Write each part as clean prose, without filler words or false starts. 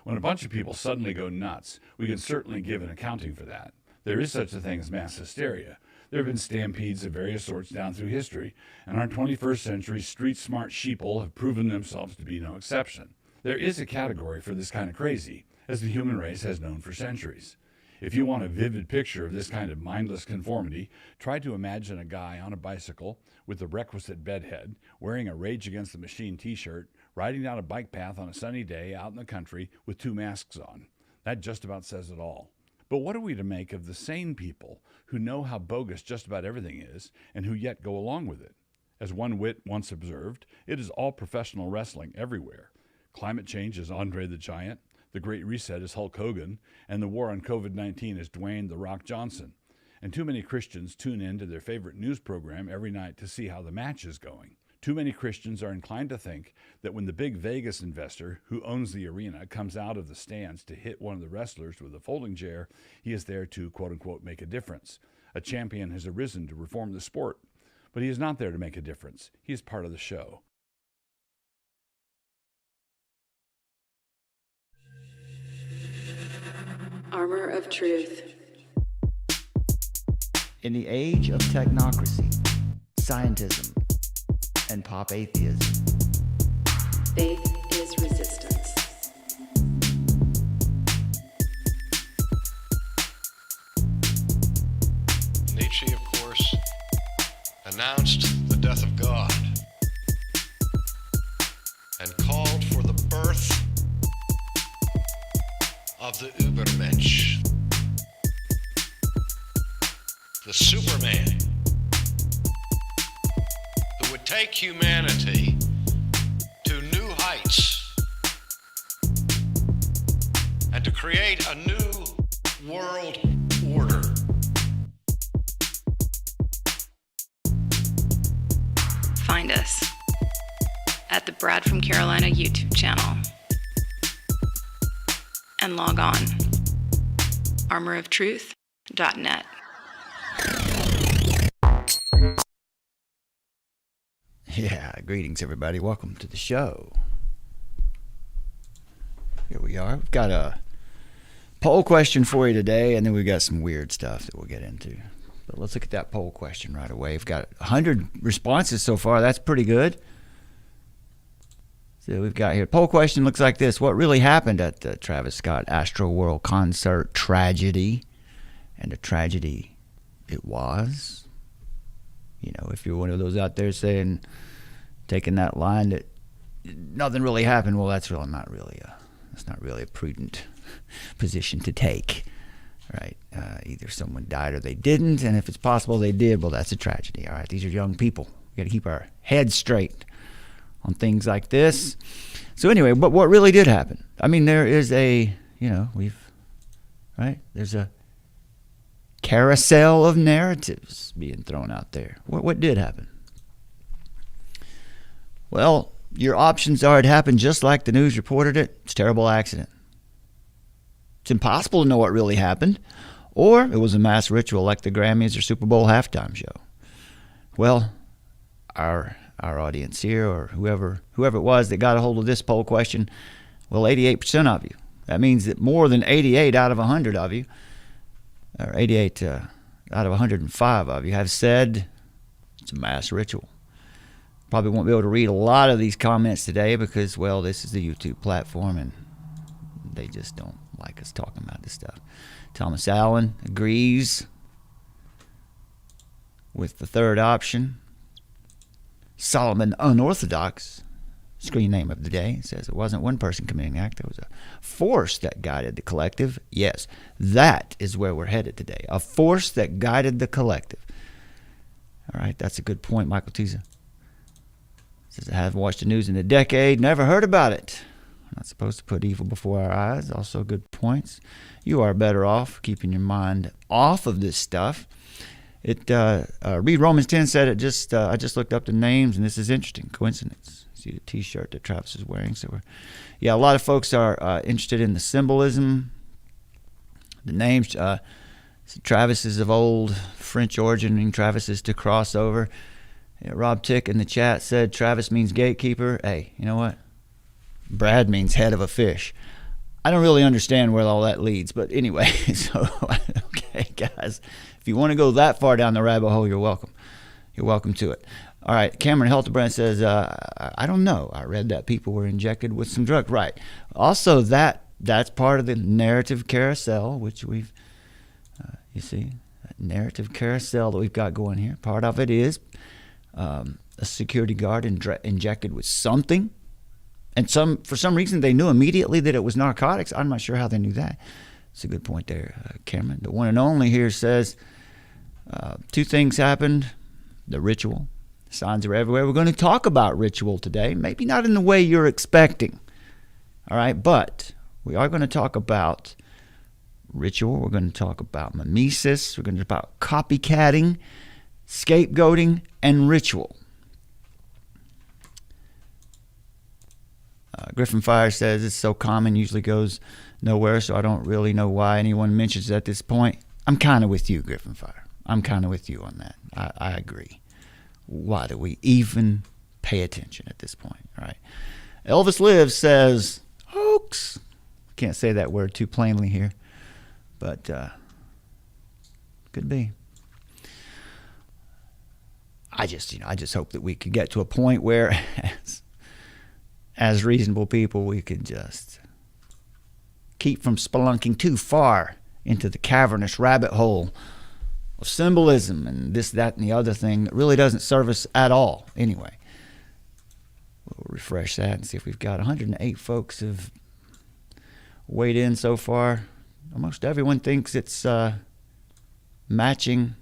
When a bunch of people suddenly go nuts, we can certainly give an accounting for that. There is such a thing as mass hysteria. There have been stampedes of various sorts down through history, and our 21st century street-smart sheeple have proven themselves to be no exception. There is a category for this kind of crazy, as the human race has known for centuries. If you want a vivid picture of this kind of mindless conformity, try to imagine a guy on a bicycle with the requisite bedhead, wearing a Rage Against the Machine t-shirt, riding down a bike path on a sunny day out in the country with 2 masks on. That just about says it all. But what are we to make of the sane people who know how bogus just about everything is and who yet go along with it? As one wit once observed, it is all professional wrestling everywhere. Climate change is Andre the Giant, the Great Reset is Hulk Hogan, and the war on COVID-19 is Dwayne "The Rock" Johnson. And too many Christians tune in to their favorite news program every night to see how the match is going. Too many Christians are inclined to think that when the big Vegas investor who owns the arena comes out of the stands to hit one of the wrestlers with a folding chair, he is there to, quote-unquote, make a difference. A champion has arisen to reform the sport. But he is not there to make a difference. He is part of the show. Armor of Truth. In the age of technocracy, scientism, and pop atheism, Faith is resistance. Nietzsche, of course, announced the death of God and called for the birth of the Übermensch, the Superman, who would take humanity to new heights and to create a new world order. Find us at the Brad from Carolina YouTube channel and log on armoroftruth.net. Yeah, greetings everybody. Welcome to the show. Here we are. We've got a poll question for you today, and then we've got some weird stuff that we'll get into. But let's look at that poll question right away. We've got 100 responses so far. That's pretty good. So we've got here, poll question looks like this. What really happened at the Travis Scott Astroworld concert tragedy? And a tragedy it was. You know, if you're one of those out there saying, taking that line that nothing really happened, well, that's not really a prudent position to take, right? Either someone died or they didn't, and if it's possible they did, well, that's a tragedy. All right, these are young people. We got to keep our heads straight on things like this. So anyway, but what really did happen? I mean, there is there's a carousel of narratives being thrown out there. What did happen? Well, your options are it happened just like the news reported it. It's a terrible accident. It's impossible to know what really happened. Or it was a mass ritual like the Grammys or Super Bowl halftime show. Well, our audience here, or whoever it was that got a hold of this poll question, well, 88% of you. That means that more than 88 out of 100 of you, or 88 out of 105 of you, have said it's a mass ritual. Probably won't be able to read a lot of these comments today because, well, this is the YouTube platform and they just don't like us talking about this stuff. Thomas Allen agrees with the third option. Solomon Unorthodox, screen name of the day, says it wasn't one person committing the act. There was a force that guided the collective. Yes, that is where we're headed today. A force that guided the collective. All right, that's a good point, Michael Tisa. Says, I haven't watched the news in a decade, never heard about it. We're not supposed to put evil before our eyes. Also good points. You are better off keeping your mind off of this stuff. Read Romans 10 said it just. I just looked up the names, and this is interesting. Coincidence. See the T-shirt that Travis is wearing. So, a lot of folks are interested in the symbolism. The names. Travis is of old French origin, meaning Travis is to cross over. Rob Tick in the chat said Travis means gatekeeper. Hey, you know what? Brad means head of a fish. I don't really understand where all that leads, but anyway, so, okay, guys, if you want to go that far down the rabbit hole, you're welcome. You're welcome to it. All right, Cameron Helterbrand says, I don't know. I read that people were injected with some drug. Right. Also, that's part of the narrative carousel, which we've, you see, that narrative carousel that we've got going here. Part of it is a security guard injected with something. And for some reason, they knew immediately that it was narcotics. I'm not sure how they knew that. It's a good point there, Cameron. The one and only here says 2 things happened. The ritual. Signs are everywhere. We're going to talk about ritual today. Maybe not in the way you're expecting. All right, but we are going to talk about ritual. We're going to talk about mimesis. We're going to talk about copycatting, scapegoating, and ritual. Griffin Fire says it's so common, usually goes nowhere, so I don't really know why anyone mentions it at this point. I'm kind of with you, Griffin Fire. I'm kind of with you on that. I agree. Why do we even pay attention at this point? All right. Elvis Lives says, hoax. Can't say that word too plainly here, but could be. I just hope that we could get to a point where as reasonable people, we could just keep from spelunking too far into the cavernous rabbit hole of symbolism and this, that, and the other thing that really doesn't serve us at all. Anyway, we'll refresh that and see if we've got 108 folks have weighed in so far. Almost everyone thinks it's matching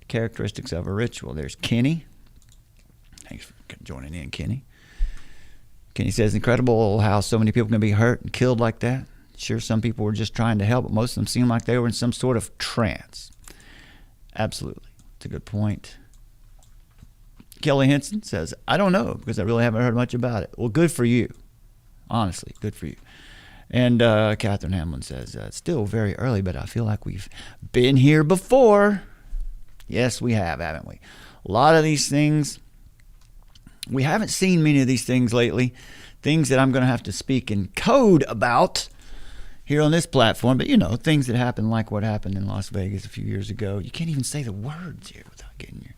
characteristics of a ritual. There's Kenny. Thanks for joining in, Kenny. Kenny says, incredible how so many people can be hurt and killed like that. Sure, some people were just trying to help, but most of them seemed like they were in some sort of trance. Absolutely. It's a good point. Kelly Henson says, I don't know, because I really haven't heard much about it. Well, good for you. Honestly, good for you. And Catherine Hamlin says, it's still very early, but I feel like we've been here before. Yes, we have, haven't we? A lot of these things, we haven't seen many of these things lately. Things that I'm going to have to speak in code about here on this platform. But, you know, things that happen like what happened in Las Vegas a few years ago. You can't even say the words here without getting your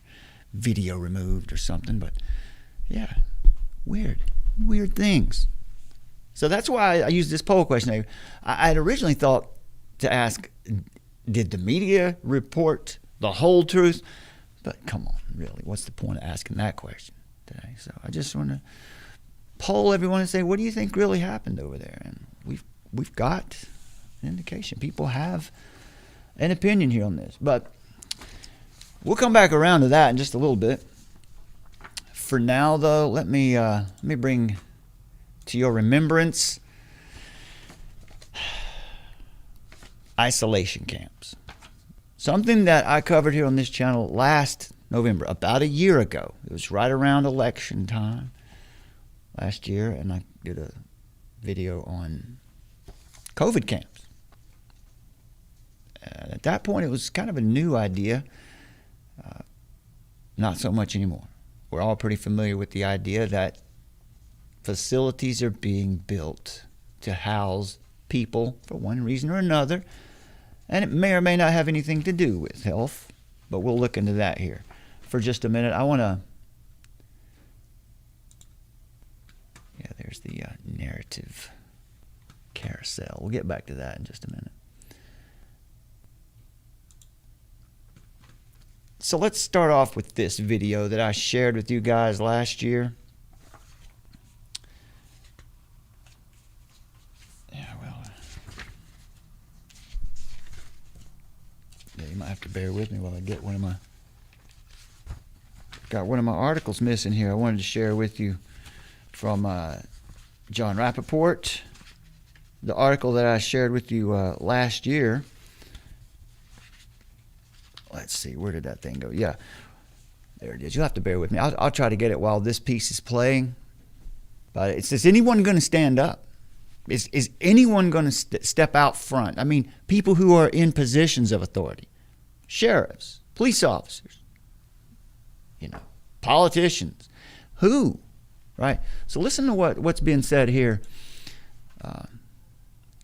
video removed or something. But, yeah, weird things. So that's why I used this poll question. I had originally thought to ask, did the media report the whole truth? But come on, really, what's the point of asking that question today? So I just want to poll everyone and say, what do you think really happened over there? And we've got an indication. People have an opinion here on this. But we'll come back around to that in just a little bit. For now, though, let me bring to your remembrance isolation camps. Something that I covered here on this channel last November, about a year ago. It was right around election time last year, and I did a video on COVID camps. At that point, it was kind of a new idea. Not so much anymore. We're all pretty familiar with the idea that facilities are being built to house people for one reason or another, and it may or may not have anything to do with health, but we'll look into that here for just a minute. I want to, there's the narrative carousel. We'll get back to that in just a minute. So let's start off with this video that I shared with you guys last year. You might have to bear with me while I get one of my articles missing here. I wanted to share with you from John Rappaport, the article that I shared with you last year. Let's see, where did that thing go? Yeah, there it is. You'll have to bear with me. I'll try to get it while this piece is playing. But it says, anyone going to stand up? Is anyone going to step out front? I mean, people who are in positions of authority. Sheriffs, police officers, politicians. Who right? So listen to what's being said here.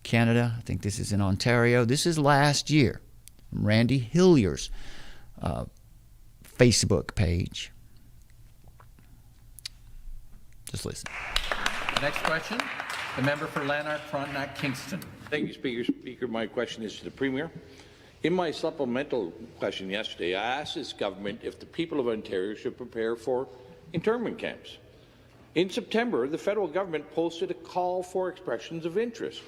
Canada, I think this is in Ontario. This is last year. Randy Hillier's Facebook page. Just listen. The next question, the member for Lanark Frontenac Kingston. Thank you, Speaker. My question is to the Premier. In my supplemental question yesterday, I asked this government if the people of Ontario should prepare for internment camps. In September, the federal government posted a call for expressions of interest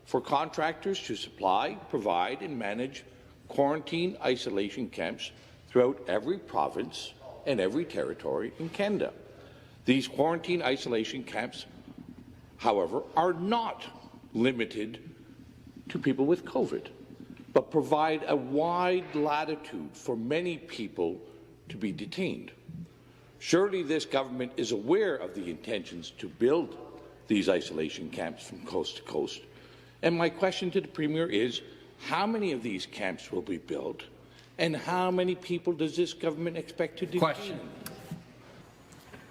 for contractors to supply, provide and manage quarantine isolation camps throughout every province and every territory in Canada. These quarantine isolation camps, however, are not limited to people with COVID, but provide a wide latitude for many people to be detained. Surely this government is aware of the intentions to build these isolation camps from coast to coast. And my question to the Premier is, how many of these camps will be built, and how many people does this government expect to detain? Question.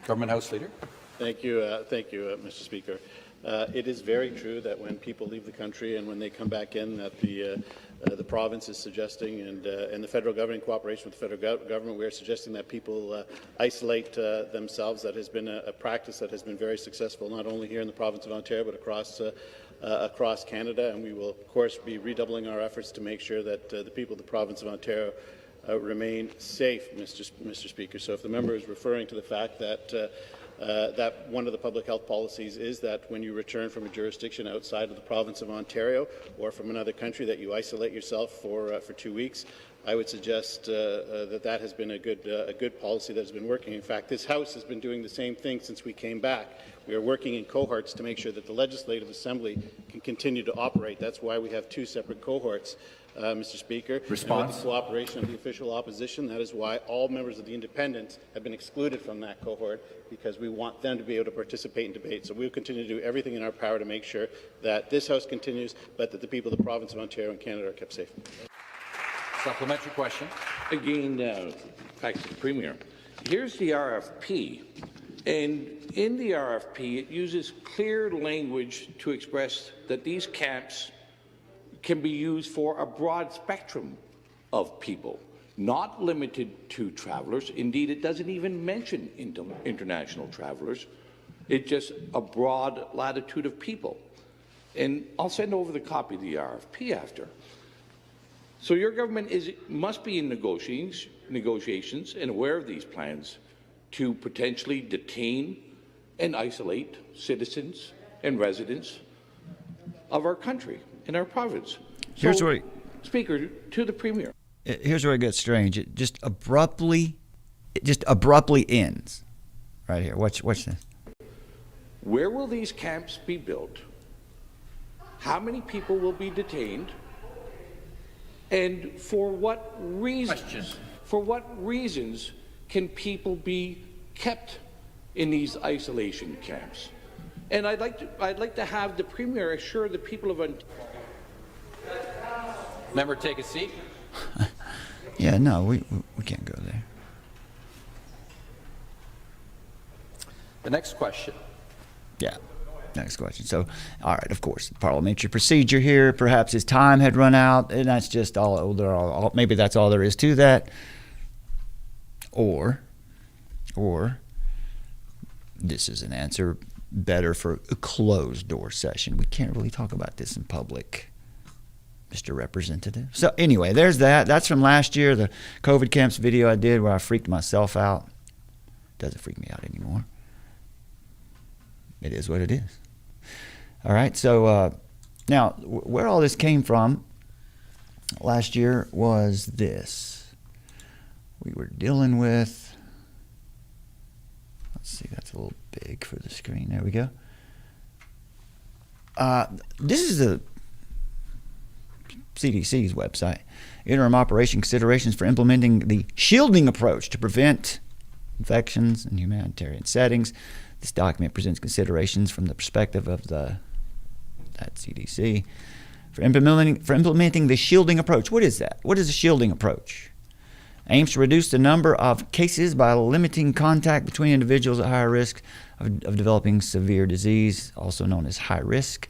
Government House Leader. Thank you, Mr. Speaker. It is very true that when people leave the country and when they come back in, that the province is suggesting, and the federal government, in cooperation with the federal government, we are suggesting that people isolate themselves. That has been a practice that has been very successful, not only here in the province of Ontario, but across Canada. And we will, of course, be redoubling our efforts to make sure that the people of the province of Ontario remain safe, Mr. Speaker. So if the member is referring to the fact that that one of the public health policies is that when you return from a jurisdiction outside of the province of Ontario or from another country, that you isolate yourself for 2 weeks, I would suggest that has been a good policy that has been working. In fact, this House has been doing the same thing since we came back. We are working in cohorts to make sure that the Legislative Assembly can continue to operate. That's why we have 2 separate cohorts, Mr. Speaker. Response. And with the cooperation of the official opposition, that is why all members of the Independents have been excluded from that cohort, because we want them to be able to participate in debate. So we will continue to do everything in our power to make sure that this House continues, but that the people of the province of Ontario and Canada are kept safe. Supplementary question. Again, back to the Premier. Here's the RFP, and in the RFP it uses clear language to express that these camps can be used for a broad spectrum of people, not limited to travellers. Indeed, it doesn't even mention international travellers. It's just a broad latitude of people. And I'll send over the copy of the RFP after. So your government must be in negotiations and aware of these plans to potentially detain and isolate citizens and residents of our country in our province. Speaker, to the Premier. Here's where it gets strange. It just abruptly ends. Right here. Watch this. Where will these camps be built? How many people will be detained? And for what reasons? Question. For what reasons can people be kept in these isolation camps? And I'd like to have the Premier assure the people of Ontario. Member, take a seat. Yeah, no, we can't go there. The next question. Yeah. Next question. So, all right, of course, parliamentary procedure here. Perhaps his time had run out, and that's just all maybe that's all there is to that. Or this is an answer better for a closed door session. We can't really talk about this in public, Mr. Representative. So anyway, there's that. That's from last year, the COVID camps video I did where I freaked myself out. Doesn't freak me out anymore. It is what it is. All right, so now where all this came from last year was this. We were dealing with, let's see, that's a little big for the screen. There we go. This is the CDC's website. Interim operation considerations for implementing the shielding approach to prevent infections in humanitarian settings. This document presents considerations from the perspective of that CDC for implementing the shielding approach. What is that? What is a shielding approach? Aims to reduce the number of cases by limiting contact between individuals at higher risk of developing severe disease, also known as high risk,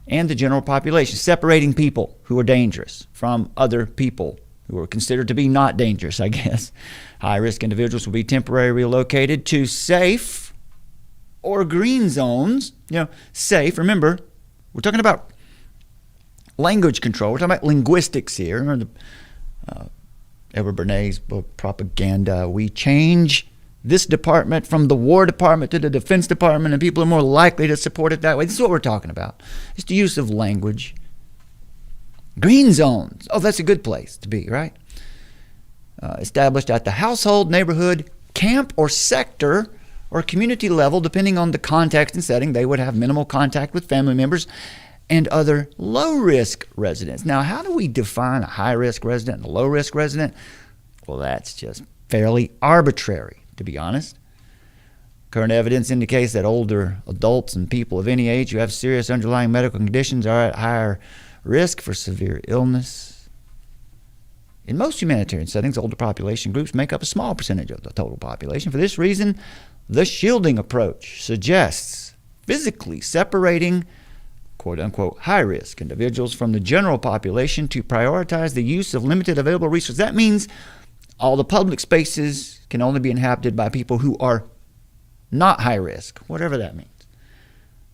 and the general population, separating people who are dangerous from other people who are considered to be not dangerous, I guess. High-risk individuals will be temporarily relocated to safe or green zones. Safe, remember, we're talking about language control. We're talking about linguistics here. Remember Edward Bernays' book, Propaganda. We change this department from the War Department to the Defense Department, and people are more likely to support it that way. This is what we're talking about. It's the use of language. Green zones. Oh, that's a good place to be, right? Established at the household, neighborhood, camp, or sector, or community level, depending on the context and setting. They would have minimal contact with family members and other low-risk residents. Now, how do we define a high-risk resident and a low-risk resident? Well, that's just fairly arbitrary, to be honest. Current evidence indicates that older adults and people of any age who have serious underlying medical conditions are at higher risk for severe illness. In most humanitarian settings, older population groups make up a small percentage of the total population. For this reason, the shielding approach suggests physically separating quote-unquote high-risk individuals from the general population to prioritize the use of limited available resources. That means all the public spaces can only be inhabited by people who are not high risk, whatever that means.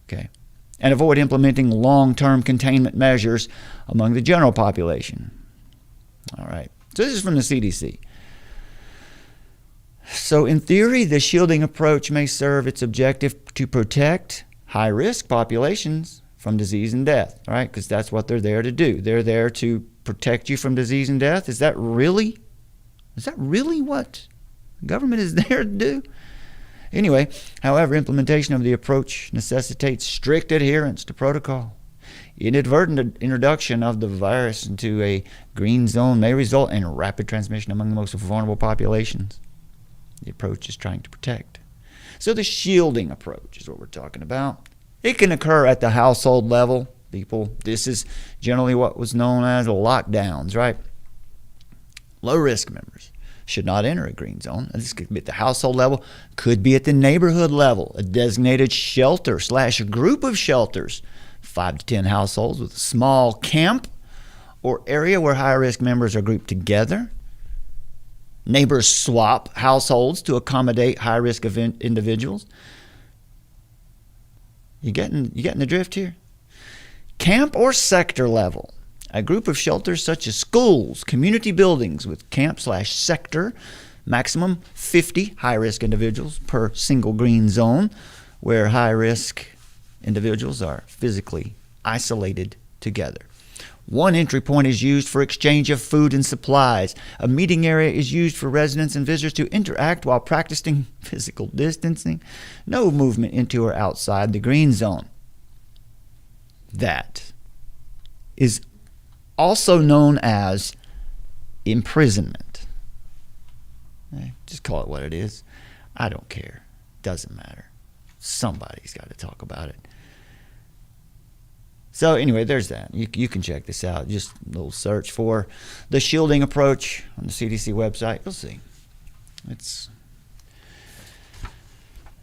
Okay. And avoid implementing long-term containment measures among the general population. All right. So this is from the CDC. So in theory, the shielding approach may serve its objective to protect high-risk populations from disease and death, right? Because that's what they're there to do. They're there to protect you from disease and death. Is that really what government is there to do? Anyway, however, implementation of the approach necessitates strict adherence to protocol. Inadvertent introduction of the virus into a green zone may result in rapid transmission among the most vulnerable populations. The approach is trying to protect. So the shielding approach is what we're talking about. It can occur at the household level. This is generally what was known as lockdowns, right? Low-risk members should not enter a green zone. This could be at the household level, could be at the neighborhood level, a designated shelter / a group of shelters, 5 to 10 households with a small camp or area where high-risk members are grouped together. Neighbors swap households to accommodate high-risk individuals. You getting the drift here? Camp or sector level. A group of shelters such as schools, community buildings with camp / sector, maximum 50 high-risk individuals per single green zone, where high-risk individuals are physically isolated together. One entry point is used for exchange of food and supplies. A meeting area is used for residents and visitors to interact while practicing physical distancing. No movement into or outside the green zone. That is also known as imprisonment. Just call it what it is. I don't care. Doesn't matter. Somebody's got to talk about it. So anyway, there's that. You can check this out. Just a little search for the shielding approach on the CDC website. You'll see.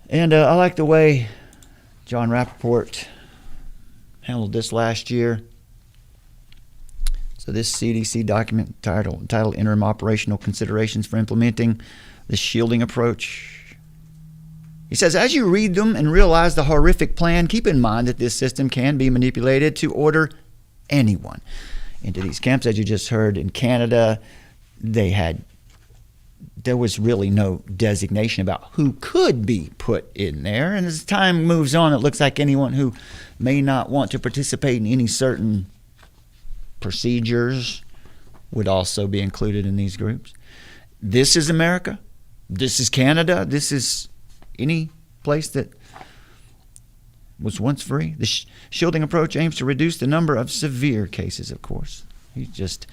And I like the way John Rappaport handled this last year. So this CDC document titled Interim Operational Considerations for Implementing the Shielding Approach. He says, as you read them and realize the horrific plan, keep in mind that this system can be manipulated to order anyone into these camps. As you just heard, in Canada, there was really no designation about who could be put in there. And as time moves on, it looks like anyone who may not want to participate in any certain procedures would also be included in these groups. This is America. This is Canada. This is any place that was once free. The shielding approach aims to reduce the number of severe cases, of course. You just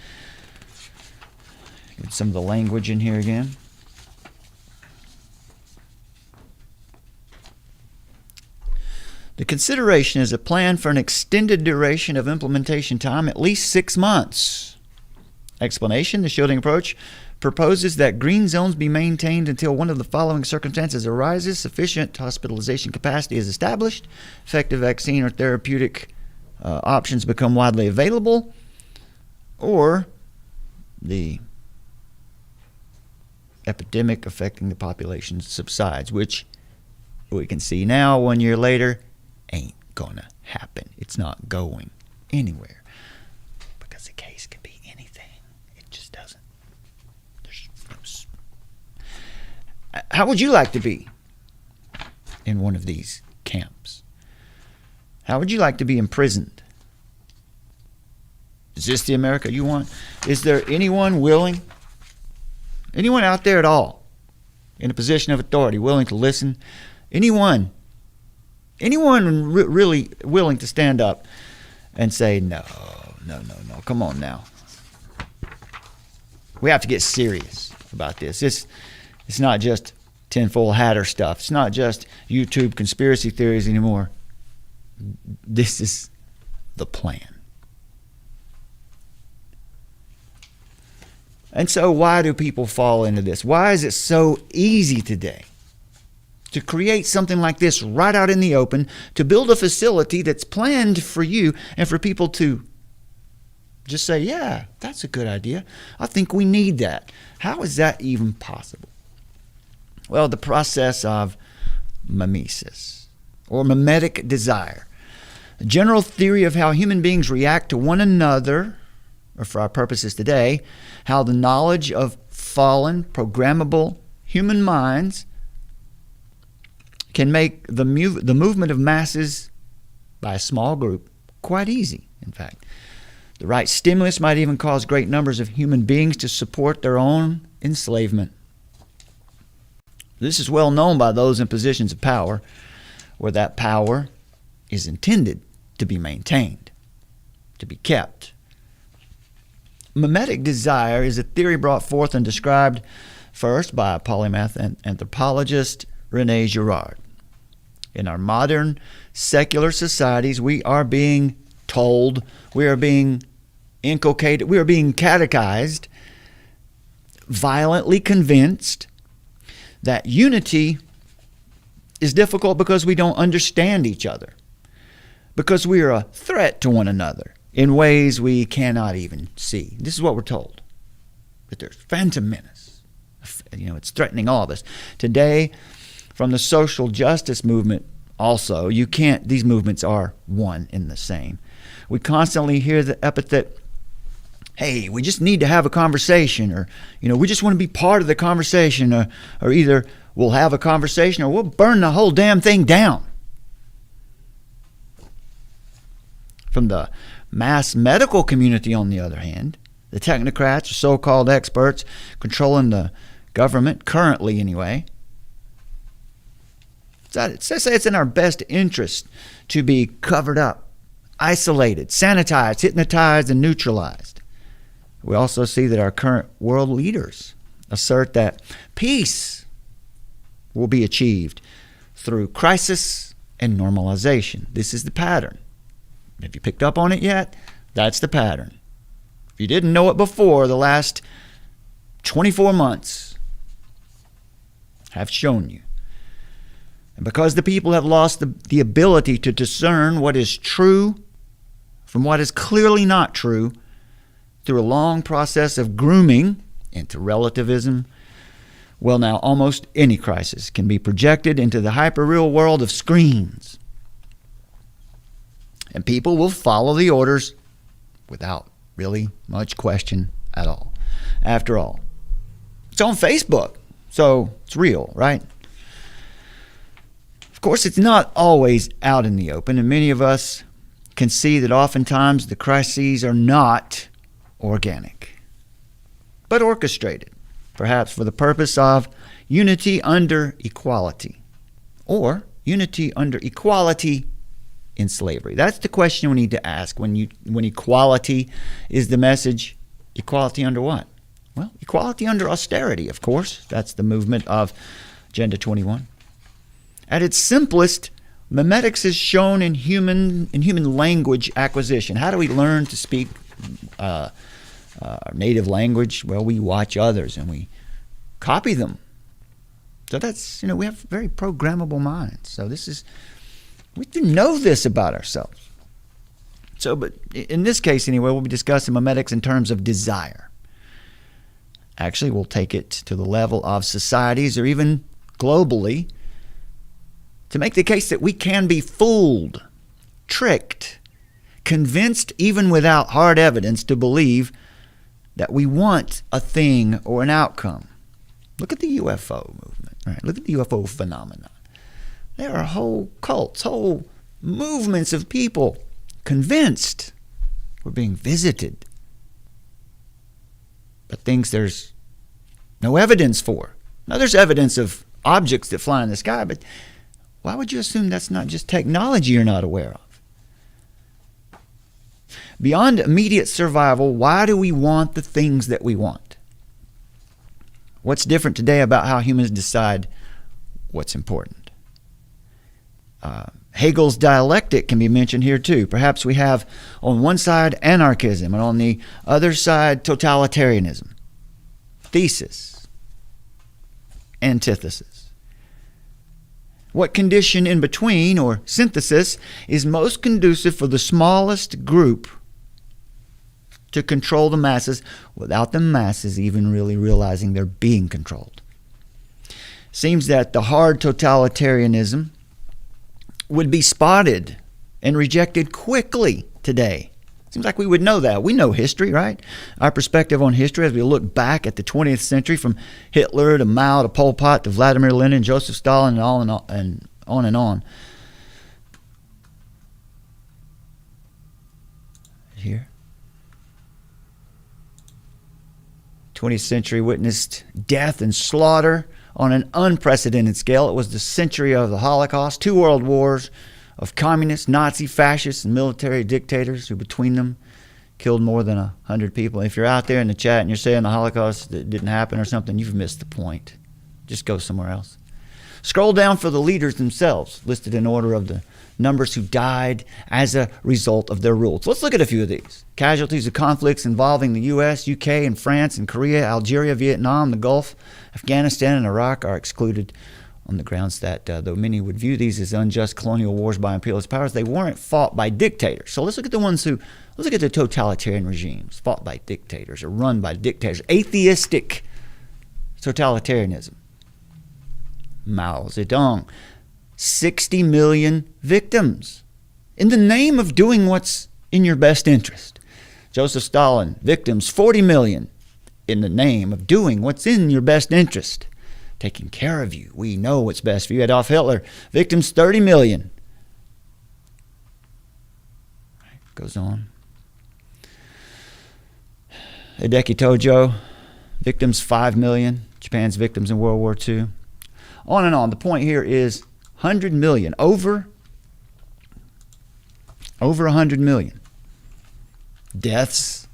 get some of the language in here again. The consideration is a plan for an extended duration of implementation time, at least 6 months. Explanation: the shielding approach proposes that green zones be maintained until one of the following circumstances arises: sufficient hospitalization capacity is established, effective vaccine or therapeutic options become widely available, or the epidemic affecting the population subsides, which we can see now 1 year later ain't gonna happen. It's not going anywhere because the case could be anything. It just doesn't. How would you like to be in one of these camps? How would you like to be imprisoned? Is this the America you want? Is there anyone willing, anyone out there at all in a position of authority willing to listen? Anyone really willing to stand up and say, no, come on now. We have to get serious about this. It's not just tinfoil hatter stuff. It's not just YouTube conspiracy theories anymore. This is the plan. And so why do people fall into this? Why is it so easy today to create something like this right out in the open, to build a facility that's planned for you and for people to just say, yeah, that's a good idea. I think we need that. How is that even possible? Well, the process of mimesis, or mimetic desire, a general theory of how human beings react to one another, or for our purposes today, how the knowledge of fallen, programmable human minds can make the movement of masses by a small group quite easy, in fact. The right stimulus might even cause great numbers of human beings to support their own enslavement. This is well known by those in positions of power, where that power is intended to be maintained, to be kept. Mimetic desire is a theory brought forth and described first by polymath and anthropologist René Girard. In our modern secular societies, we are being told, we are being inculcated, we are being catechized, violently convinced that unity is difficult because we don't understand each other, because we are a threat to one another in ways we cannot even see. This is what we're told. That there's phantom menace. It's threatening all of us. Today, from the social justice movement also, these movements are one and the same. We constantly hear the epithet, hey, we just need to have a conversation, or, we just want to be part of the conversation, or either we'll have a conversation or we'll burn the whole damn thing down. From the mass medical community, on the other hand, the technocrats, or so-called experts controlling the government, currently anyway, it's in our best interest to be covered up, isolated, sanitized, hypnotized, and neutralized. We also see that our current world leaders assert that peace will be achieved through crisis and normalization. This is the pattern. Have you picked up on it yet? That's the pattern. If you didn't know it before, the last 24 months have shown you. And because the people have lost the ability to discern what is true from what is clearly not true, through a long process of grooming into relativism, well, now almost any crisis can be projected into the hyper-real world of screens. And people will follow the orders without really much question at all. After all, it's on Facebook, so it's real, right? Of course, it's not always out in the open, and many of us can see that oftentimes the crises are not organic, but orchestrated, perhaps for the purpose of unity under equality, or unity under equality in slavery. That's the question we need to ask when equality is the message. Equality under what? Well, equality under austerity, of course. That's the movement of Agenda 21. At its simplest, mimetics is shown in human language acquisition. How do we learn to speak our native language, well, we watch others and we copy them. So that's, we have very programmable minds. So we do know this about ourselves. So, but in this case anyway, we'll be discussing mimetics in terms of desire. Actually, we'll take it to the level of societies or even globally to make the case that we can be fooled, tricked, convinced even without hard evidence to believe that we want a thing or an outcome. Look at the UFO movement, right? Look at the UFO phenomenon. There are whole cults, whole movements of people convinced we're being visited, but things there's no evidence for. Now, there's evidence of objects that fly in the sky, but why would you assume that's not just technology you're not aware of? Beyond immediate survival, why do we want the things that we want? What's different today about how humans decide what's important? Hegel's dialectic can be mentioned here too. Perhaps we have on one side anarchism and on the other side totalitarianism. Thesis, antithesis. What condition in between, or synthesis, is most conducive for the smallest group to control the masses without the masses even really realizing they're being controlled? Seems that the hard totalitarianism would be spotted and rejected quickly today. Seems like we would know that. We know history, right? Our perspective on history as we look back at the 20th century, from Hitler to Mao to Pol Pot to Vladimir Lenin, Joseph Stalin, and on and on. Here. 20th century witnessed death and slaughter on an unprecedented scale. It was the century of the Holocaust, 2 world wars of communists, Nazi, fascists, and military dictators who between them killed more than 100 people. If you're out there in the chat and you're saying the Holocaust didn't happen or something, you've missed the point. Just go somewhere else. Scroll down for the leaders themselves, listed in order of the numbers who died as a result of their rule. So let's look at a few of these. Casualties of conflicts involving the U.S., U.K., and France, and Korea, Algeria, Vietnam, the Gulf, Afghanistan, and Iraq are excluded on the grounds that, though many would view these as unjust colonial wars by imperialist powers, they weren't fought by dictators. So let's look at let's look at the totalitarian regimes fought by dictators or run by dictators. Atheistic totalitarianism. Mao Zedong. 60 million victims in the name of doing what's in your best interest. Joseph Stalin, victims 40 million in the name of doing what's in your best interest. Taking care of you. We know what's best for you. Adolf Hitler, victims 30 million. Goes on. Hideki Tojo, victims 5 million. Japan's victims in World War II. On and on. The point here is 100 million, over 100 million deaths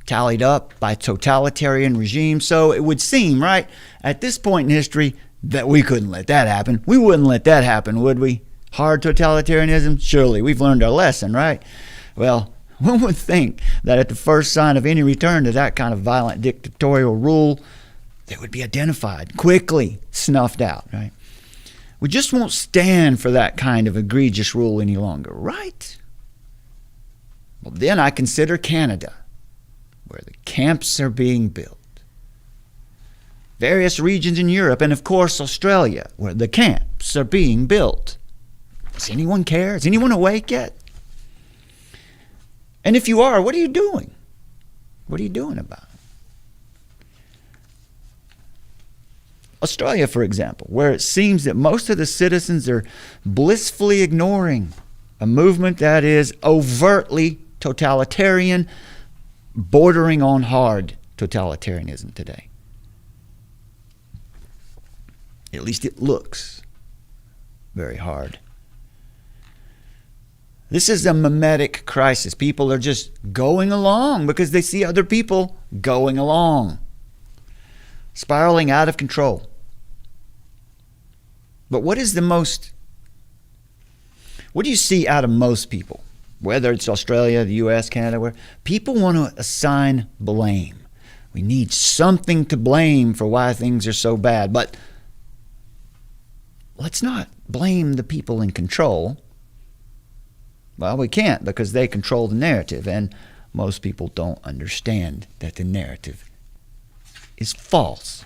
tallied up by totalitarian regimes. So it would seem, right, at this point in history that we couldn't let that happen. We wouldn't let that happen, would we? Hard totalitarianism? Surely we've learned our lesson, right? Well, one would think that at the first sign of any return to that kind of violent dictatorial rule, they would be identified, quickly snuffed out, right? We just won't stand for that kind of egregious rule any longer, right? Well, then I consider Canada, where the camps are being built. Various regions in Europe, and of course Australia, where the camps are being built. Does anyone care? Is anyone awake yet? And if you are, what are you doing? What are you doing about it? Australia, for example, where it seems that most of the citizens are blissfully ignoring a movement that is overtly totalitarian, bordering on hard totalitarianism today. At least it looks very hard. This is a mimetic crisis. People are just going along because they see other people going along, spiraling out of control. But what do you see out of most people whether it's Australia, the U.S., Canada, where people want to assign blame. We need something to blame for why things are so bad. But let's not blame the people in control. Well, we can't, because they control the narrative, and most people don't understand that the narrative is false.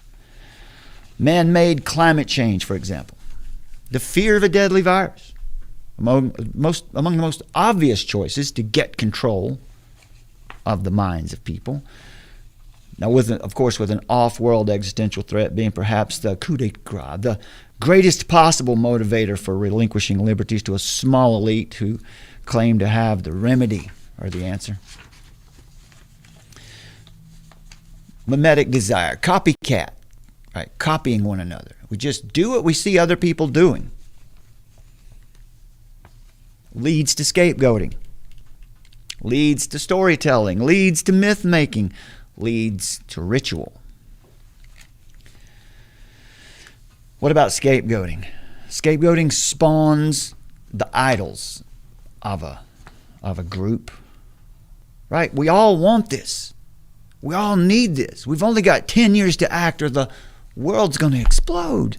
Man-made climate change, for example. The fear of a deadly virus. Among the most obvious choices to get control of the minds of people. Now, of course, with an off-world existential threat being perhaps the coup de grace, the greatest possible motivator for relinquishing liberties to a small elite who claim to have the remedy or the answer. Mimetic desire, copycat, right? Copying one another. We just do what we see other people doing. Leads to scapegoating, leads to storytelling, leads to myth-making, leads to ritual. What about scapegoating? Scapegoating spawns the idols of a group. Right? We all want this. We all need this. We've only got 10 years to act or the world's going to explode.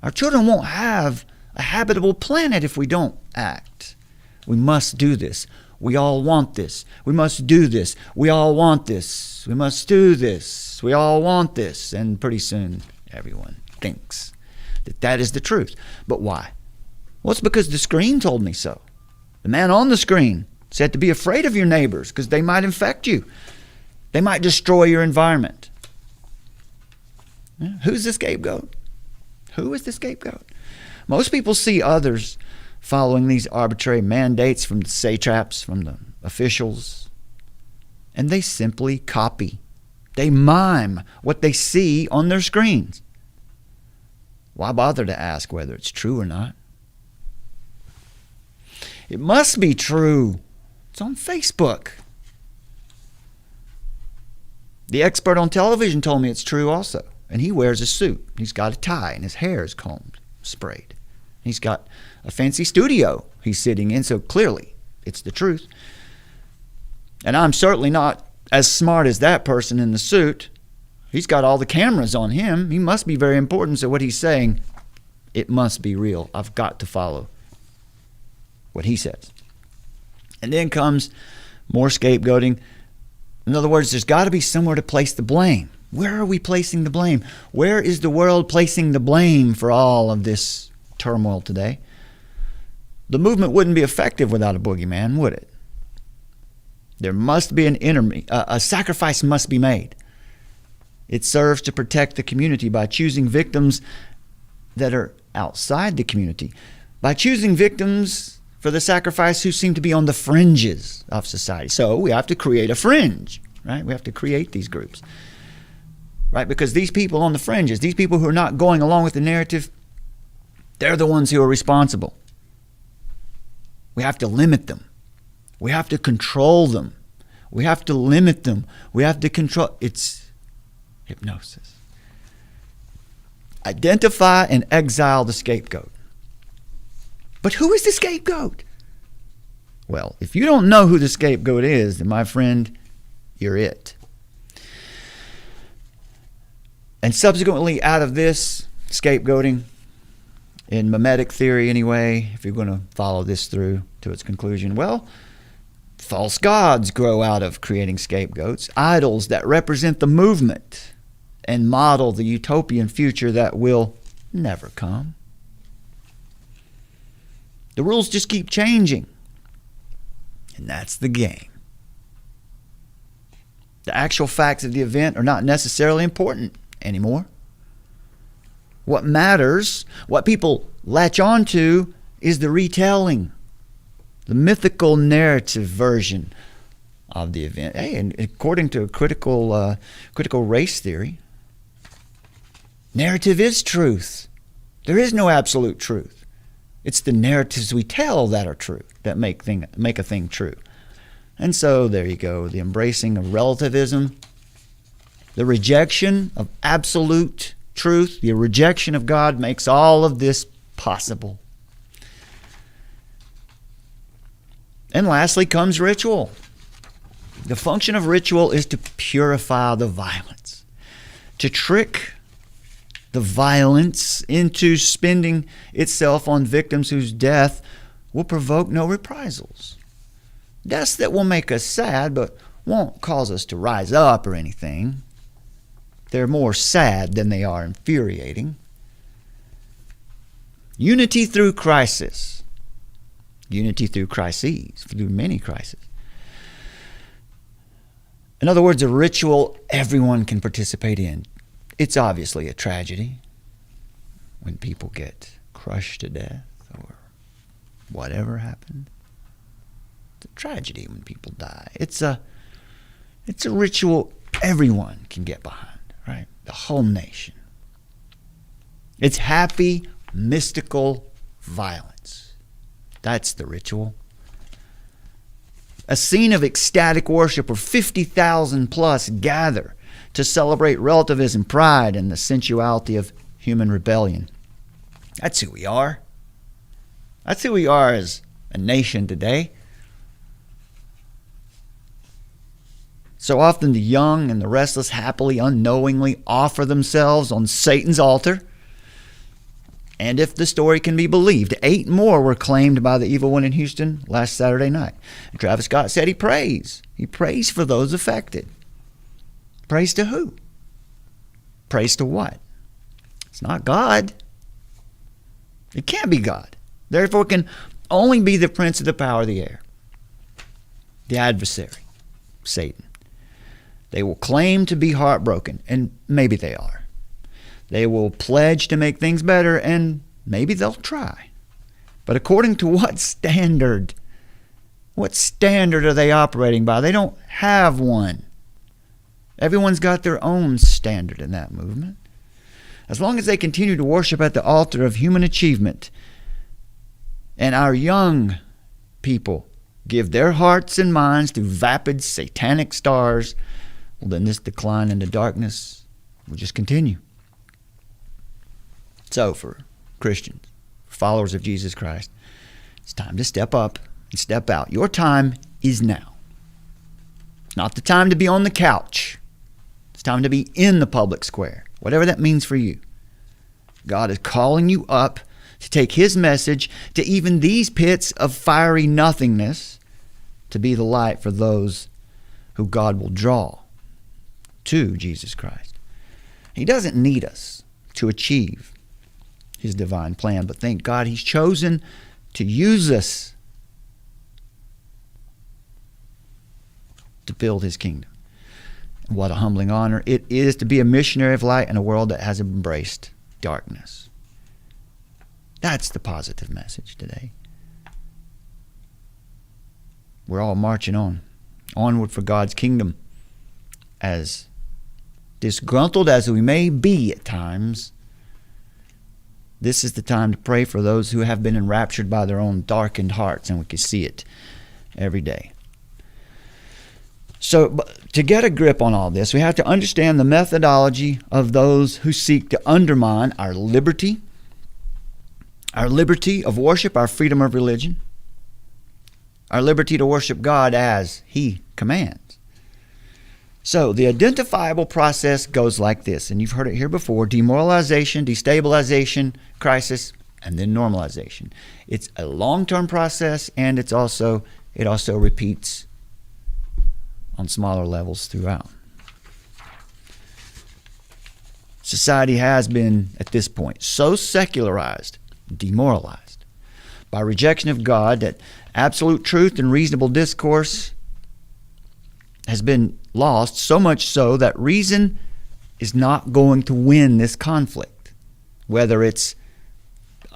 Our children won't have a habitable planet if we don't act. We must do this. We all want this. We must do this. We all want this. We must do this. We all want this. And pretty soon, everyone thinks that that is the truth. But why? Well, it's because the screen told me so. The man on the screen said to be afraid of your neighbors because they might infect you. They might destroy your environment. Who's the scapegoat? Who is the scapegoat? Most people see others following these arbitrary mandates from the satraps, from the officials, and they simply copy. They mime what they see on their screens. Why bother to ask whether it's true or not? It must be true. It's on Facebook. The expert on television told me it's true also. And he wears a suit. He's got a tie and his hair is combed, sprayed. He's got a fancy studio he's sitting in, so clearly it's the truth. And I'm certainly not as smart as that person in the suit. He's got all the cameras on him. He must be very important, so what he's saying, it must be real. I've got to follow what he says. And then comes more scapegoating. In other words, there's got to be somewhere to place the blame. Where are we placing the blame? Where is the world placing the blame for all of this turmoil today? The movement wouldn't be effective without a boogeyman, would it? There must be an enemy. A sacrifice must be made. It serves to protect the community by choosing victims that are outside the community, by choosing victims for the sacrifice who seem to be on the fringes of society. So we have to create a fringe, right? We have to create these groups, right? Because these people on the fringes, these people who are not going along with the narrative, they're the ones who are responsible. We have to limit them. We have to control them. We have to limit them. We have to control. It's hypnosis. Identify and exile the scapegoat. But who is the scapegoat? Well, if you don't know who the scapegoat is, then my friend, you're it. And subsequently out of this scapegoating, in mimetic theory anyway, if you're going to follow this through to its conclusion, well, false gods grow out of creating scapegoats, idols that represent the movement and model the utopian future that will never come. The rules just keep changing. And that's the game. The actual facts of the event are not necessarily important anymore. What matters, what people latch on to, is the retelling, the mythical narrative version of the event. Hey, and according to critical race theory, narrative is truth. There is no absolute truth. It's the narratives we tell that are true, that make a thing true. And so there you go, the embracing of relativism, the rejection of absolute truth, the rejection of God makes all of this possible. And lastly comes ritual. The function of ritual is to purify the violence, to trick the violence into spending itself on victims whose death will provoke no reprisals. Deaths that will make us sad but won't cause us to rise up or anything. They're more sad than they are infuriating. Unity through crisis. Unity through crises, through many crises. In other words, a ritual everyone can participate in. It's obviously a tragedy when people get crushed to death or whatever happened. It's a tragedy when people die. It's a ritual everyone can get behind, right? The whole nation. It's happy, mystical violence. That's the ritual. A scene of ecstatic worship where 50,000 plus gather to celebrate relativism, pride, and the sensuality of human rebellion. That's who we are. That's who we are as a nation today. So often the young and the restless happily, unknowingly offer themselves on Satan's altar. And if the story can be believed, 8 more were claimed by the evil one in Houston last Saturday night. And Travis Scott said he prays. He prays for those affected. Prays to who? Prays to what? It's not God. It can't be God. Therefore, it can only be the prince of the power of the air, the adversary, Satan. They will claim to be heartbroken, and maybe they are. They will pledge to make things better, and maybe they'll try. But according to what standard? What standard are they operating by? They don't have one. Everyone's got their own standard in that movement. As long as they continue to worship at the altar of human achievement, and our young people give their hearts and minds to vapid satanic stars, well, then this decline into darkness will just continue. So for Christians, followers of Jesus Christ, it's time to step up and step out. Your time is now. It's not the time to be on the couch. It's time to be in the public square, whatever that means for you. God is calling you up to take his message to even these pits of fiery nothingness, to be the light for those who God will draw to Jesus Christ. He doesn't need us to achieve his divine plan, but thank God he's chosen to use us to build his kingdom. What a humbling honor it is to be a missionary of light in a world that has embraced darkness. That's the positive message today. We're all marching on, onward for God's kingdom. As disgruntled as we may be at times, this is the time to pray for those who have been enraptured by their own darkened hearts, and we can see it every day. So to get a grip on all this, we have to understand the methodology of those who seek to undermine our liberty of worship, our freedom of religion, our liberty to worship God as he commands. So the identifiable process goes like this, and you've heard it here before: demoralization, destabilization, crisis, and then normalization. It's a long-term process, and it also repeats on smaller levels throughout. Society has been, at this point, so secularized, demoralized, by rejection of God, that absolute truth and reasonable discourse has been lost, so much so that reason is not going to win this conflict, whether it's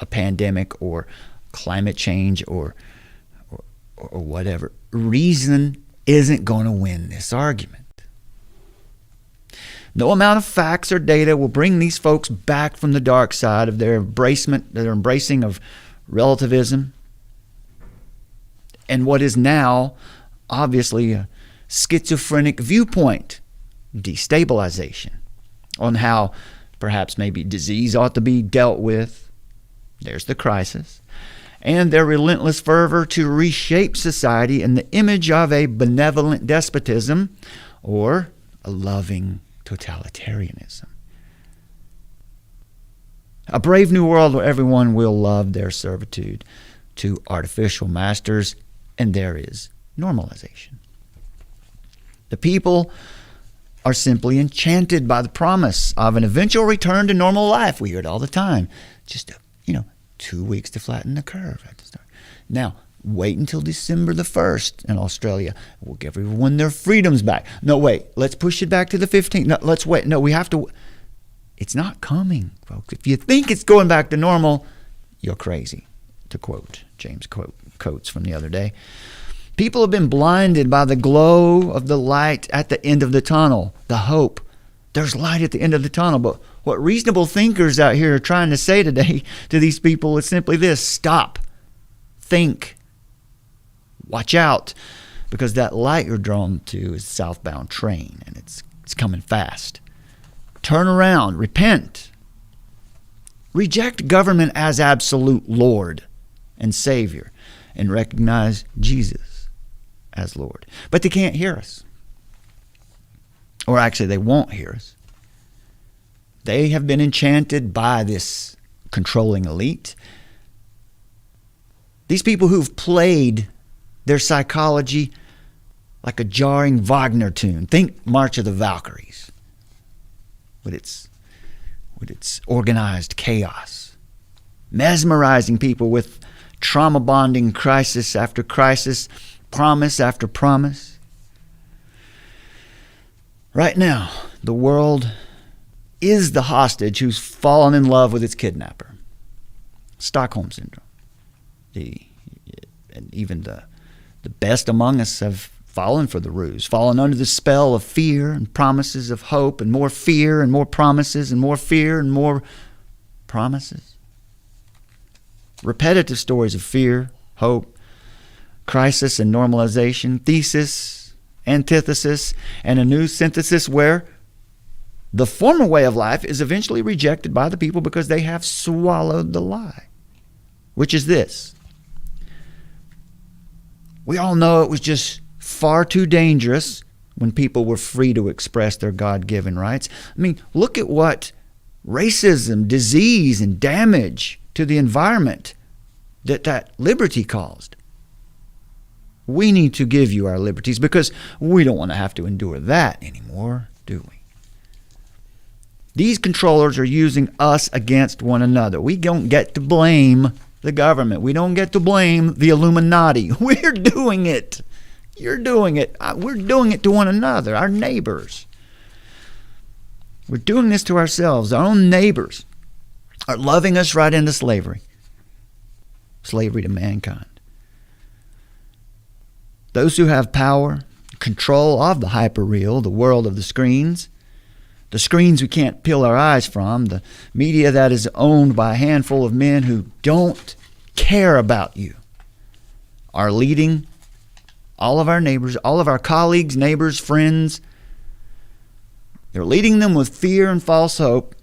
a pandemic or climate change or whatever. Reason isn't going to win this argument. No amount of facts or data will bring these folks back from the dark side of their embracing of relativism and what is now obviously a schizophrenic viewpoint, destabilization, on how perhaps maybe disease ought to be dealt with. There's the crisis. and their relentless fervor to reshape society in the image of a benevolent despotism or a loving totalitarianism. A brave new world where everyone will love their servitude to artificial masters, and there is normalization. The people are simply enchanted by the promise of an eventual return to normal life. We hear it all the time. Just, 2 weeks to flatten the curve at the start. Now, wait until December the 1st in Australia. We'll give everyone their freedoms back. No, wait, let's push it back to the 15th. No, let's wait. No, we have to. It's not coming, folks. If you think it's going back to normal, you're crazy, to quote James Coates from the other day. People have been blinded by the glow of the light at the end of the tunnel, the hope. There's light at the end of the tunnel. But what reasonable thinkers out here are trying to say today to these people is simply this: stop, think, watch out, because that light you're drawn to is a southbound train, and it's coming fast. Turn around, repent. Reject government as absolute Lord and Savior, and recognize Jesus as Lord. But they can't hear us. Or actually, they won't hear us. They have been enchanted by this controlling elite. These people who've played their psychology like a jarring Wagner tune. Think March of the Valkyries, with its organized chaos, mesmerizing people with trauma bonding crisis after crisis, promise after promise. Right now, the world is the hostage who's fallen in love with its kidnapper. Stockholm Syndrome. And even the best among us have fallen for the ruse, fallen under the spell of fear and promises of hope, and more fear and more promises and more fear and more promises. Repetitive stories of fear, hope, crisis and normalization, thesis, antithesis, and a new synthesis where the former way of life is eventually rejected by the people because they have swallowed the lie, which is this. We all know it was just far too dangerous when people were free to express their God-given rights. I mean, look at what racism, disease, and damage to the environment that liberty caused. We need to give you our liberties because we don't want to have to endure that anymore, do we? These controllers are using us against one another. We don't get to blame the government. We don't get to blame the Illuminati. We're doing it. You're doing it. We're doing it to one another, our neighbors. We're doing this to ourselves. Our own neighbors are loving us right into slavery. Slavery to mankind. Those who have power, control of the hyperreal, the world of the screens we can't peel our eyes from, the media that is owned by a handful of men who don't care about you, are leading all of our neighbors, all of our colleagues, neighbors, friends. They're leading them with fear and false hope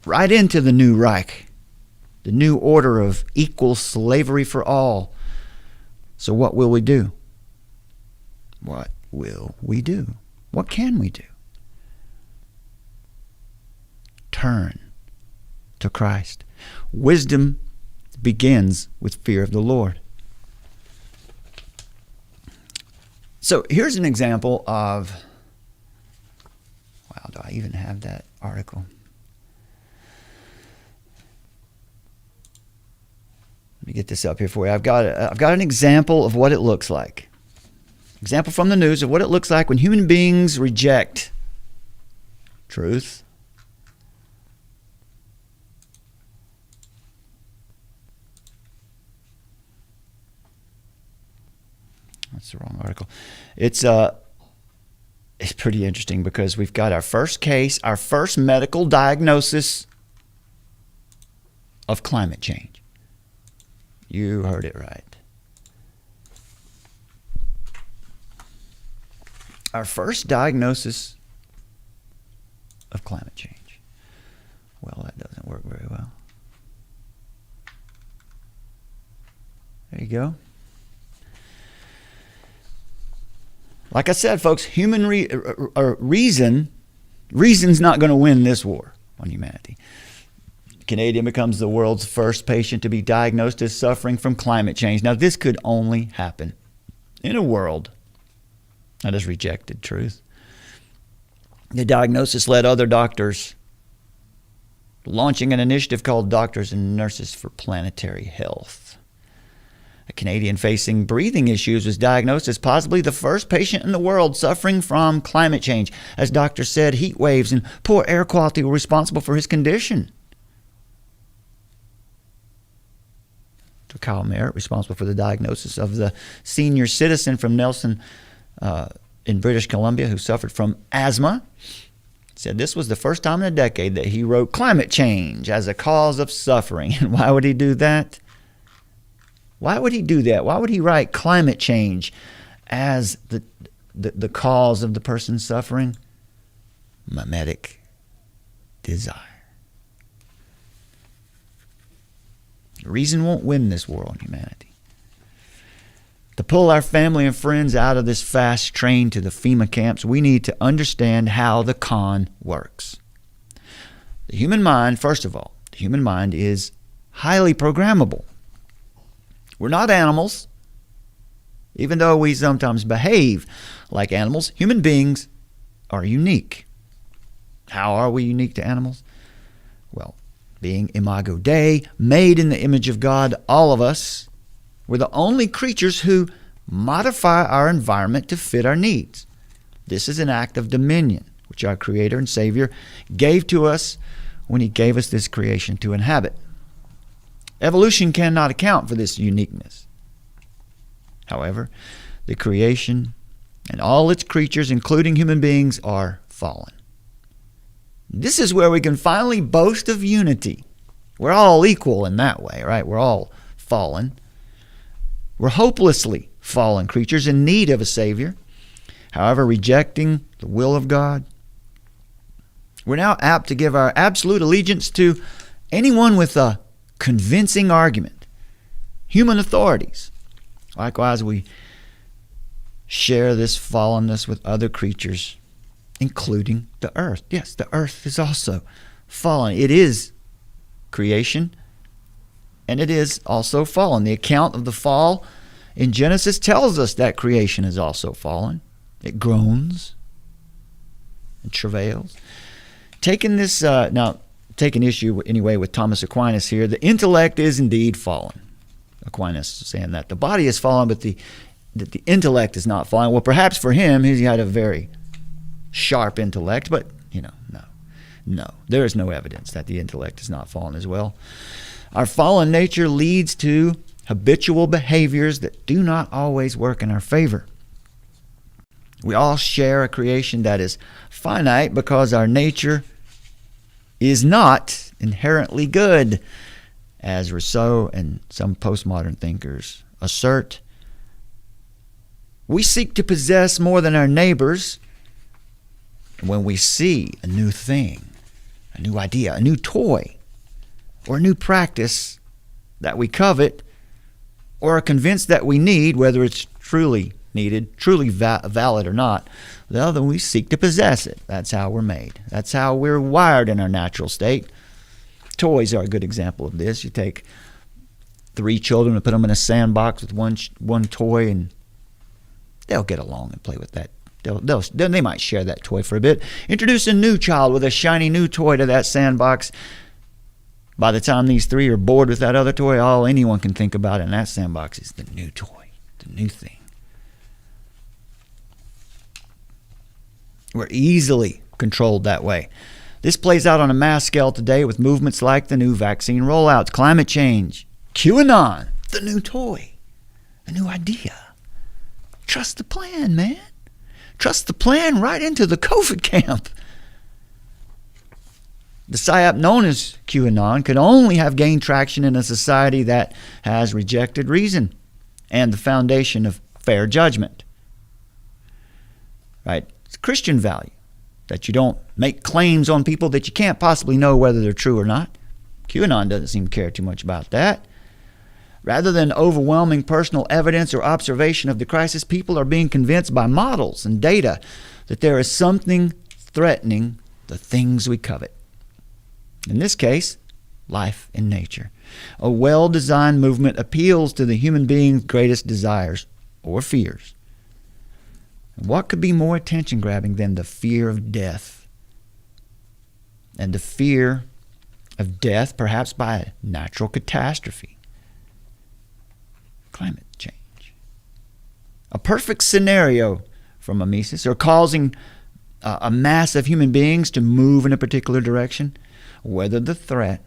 right into the new Reich, the new order of equal slavery for all. So what will we do? What will we do? What can we do? Turn to Christ. Wisdom begins with fear of the Lord. So here's an example of, wow, do I even have that article? Let me get this up here for you. I've got an example of what it looks like. Example from the news of what it looks like when human beings reject truth. That's the wrong article. It's pretty interesting because we've got our first case, our first medical diagnosis of climate change. You heard it right. Our first diagnosis of climate change. Well, that doesn't work very well. you go. Like I said, folks, human reason's not going to win this war on humanity. A Canadian becomes the world's first patient to be diagnosed as suffering from climate change. Now, this could only happen in a world that has rejected truth. The diagnosis led other doctors launching an initiative called Doctors and Nurses for Planetary Health. A Canadian facing breathing issues was diagnosed as possibly the first patient in the world suffering from climate change. As doctors said, heat waves and poor air quality were responsible for his condition. To Kyle Merritt, responsible for the diagnosis of the senior citizen from Nelson in British Columbia who suffered from asthma, said this was the first time in a decade that he wrote climate change as a cause of suffering. And why would he do that? Why would he do that? Why would he write climate change as the cause of the person's suffering? Mimetic desire. Reason won't win this war on humanity. To pull our family and friends out of this fast train to the FEMA camps, we need to understand how the con works. The human mind, first of all, the human mind is highly programmable. We're not animals. Even though we sometimes behave like animals, human beings are unique. How are we unique to animals? Well, being imago Dei, made in the image of God, all of us, we're the only creatures who modify our environment to fit our needs. This is an act of dominion, which our Creator and Savior gave to us when He gave us this creation to inhabit. Evolution cannot account for this uniqueness. However, the creation and all its creatures, including human beings, are fallen. This is where we can finally boast of unity. We're all equal in that way, right? We're all fallen. We're hopelessly fallen creatures in need of a Savior. However, rejecting the will of God, we're now apt to give our absolute allegiance to anyone with a convincing argument, human authorities. Likewise, we share this fallenness with other creatures, including the earth. Yes, the earth is also fallen. It is creation, and it is also fallen. The account of the fall in Genesis tells us that creation is also fallen. It groans and travails. Taking issue anyway with Thomas Aquinas here, the intellect is indeed fallen. Aquinas is saying that the body is fallen, but the intellect is not fallen. Well, perhaps for him, he had a very sharp intellect, but no, there is no evidence that the intellect is not fallen as well. Our fallen nature leads to habitual behaviors that do not always work in our favor. We all share a creation that is finite because our nature is not inherently good, as Rousseau and some postmodern thinkers assert. We seek to possess more than our neighbors when we see a new thing, a new idea, a new toy, or a new practice that we covet or are convinced that we need, whether it's truly needed, truly valid or not, well, then we seek to possess it. That's how we're made. That's how we're wired in our natural state. Toys are a good example of this. You take 3 children and put them in a sandbox with one toy, and they'll get along and play with that. They might share that toy for a bit. Introduce a new child with a shiny new toy to that sandbox. By the time these 3 are bored with that other toy, all anyone can think about in that sandbox is the new toy, the new thing. We're easily controlled that way. This plays out on a mass scale today with movements like the new vaccine rollouts, climate change, QAnon, the new toy, a new idea. Trust the plan, man. Trust the plan right into the COVID camp. The psyop known as QAnon could only have gained traction in a society that has rejected reason and the foundation of fair judgment. Right? It's a Christian value that you don't make claims on people that you can't possibly know whether they're true or not. QAnon doesn't seem to care too much about that. Rather than overwhelming personal evidence or observation of the crisis, people are being convinced by models and data that there is something threatening the things we covet. In this case, life in nature. A well-designed movement appeals to the human being's greatest desires or fears. What could be more attention-grabbing than the fear of death? And the fear of death, perhaps by a natural catastrophe. Climate change. A perfect scenario for mimesis, or causing a mass of human beings to move in a particular direction, whether the threat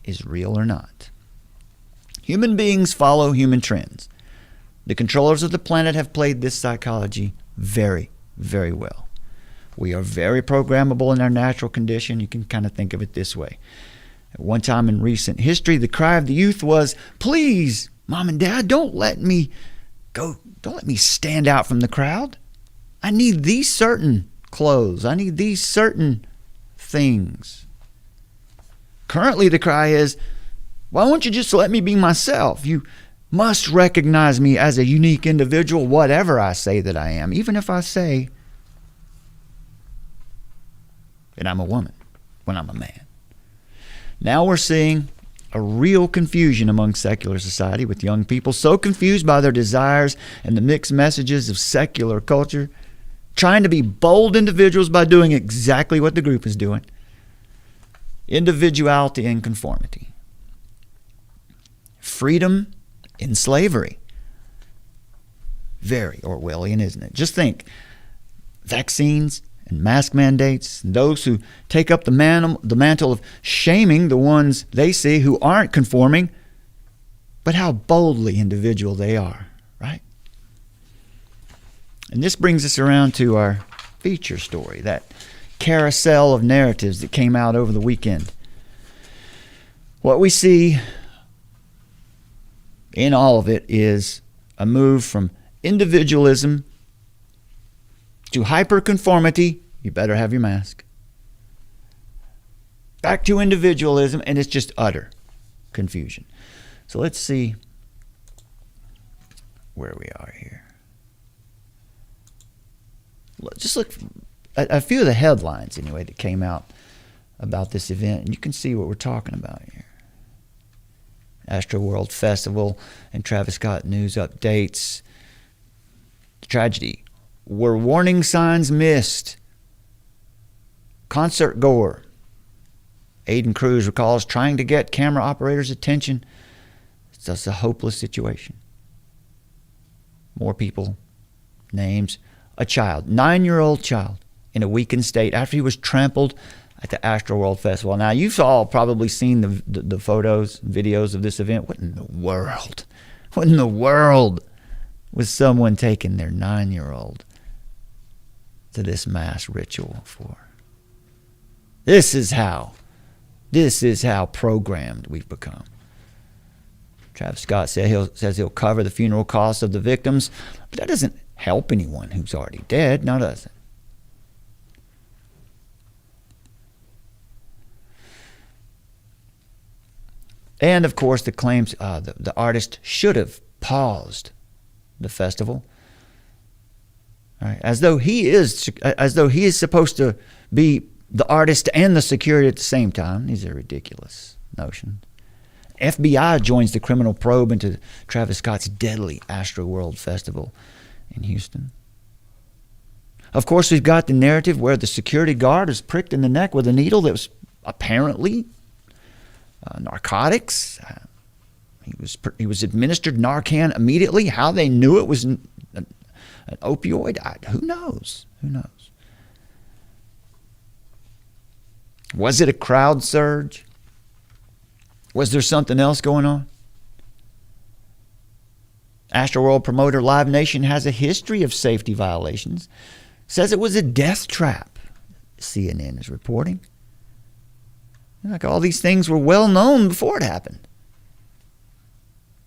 is real or not. Human beings follow human trends. The controllers of the planet have played this psychology very, very well. We are very programmable in our natural condition. You can kind of think of it this way. At one time in recent history, the cry of the youth was, please, Mom and Dad, don't let me go. Don't let me stand out from the crowd. I need these certain clothes. I need these certain things. Currently, the cry is, why won't you just let me be myself? You must recognize me as a unique individual, whatever I say that I am, even if I say that I'm a woman when I'm a man. Now we're seeing a real confusion among secular society, with young people so confused by their desires and the mixed messages of secular culture, trying to be bold individuals by doing exactly what the group is doing. Individuality and conformity. Freedom in slavery. Very Orwellian, isn't it? Just think, vaccines and mask mandates, and those who take up the mantle of shaming the ones they see who aren't conforming, but how boldly individual they are, right? And this brings us around to our feature story, that carousel of narratives that came out over the weekend. What we see in all of it is a move from individualism to hyperconformity. You better have your mask. Back to individualism, and it's just utter confusion. So let's see where we are here. Just look at a few of the headlines, anyway, that came out about this event, and you can see what we're talking about here. Astroworld Festival and Travis Scott news updates. Tragedy. Were warning signs missed? Concert goer. Aiden Cruz recalls trying to get camera operators' attention. It's just a hopeless situation. More people. Names. A child, 9-year-old child, in a weakened state after he was trampled at the Astroworld Festival. Now, you've all probably seen the photos, videos of this event. What in the world? What in the world was someone taking their 9-year-old to this mass ritual for? This is how programmed we've become. Travis Scott says he'll cover the funeral costs of the victims, but that doesn't help anyone who's already dead, now does it? And of course, the claims the artist should have paused the festival, right? As though he is supposed to be the artist and the security at the same time. These are ridiculous notions. FBI joins the criminal probe into Travis Scott's deadly Astroworld Festival in Houston. Of course, we've got the narrative where the security guard is pricked in the neck with a needle that was apparently narcotics. He was administered Narcan immediately. How they knew it was an opioid, who knows? Who knows? Was it a crowd surge? Was there something else going on? Astroworld promoter Live Nation has a history of safety violations. Says it was a death trap, CNN is reporting. Like all these things were well known before it happened.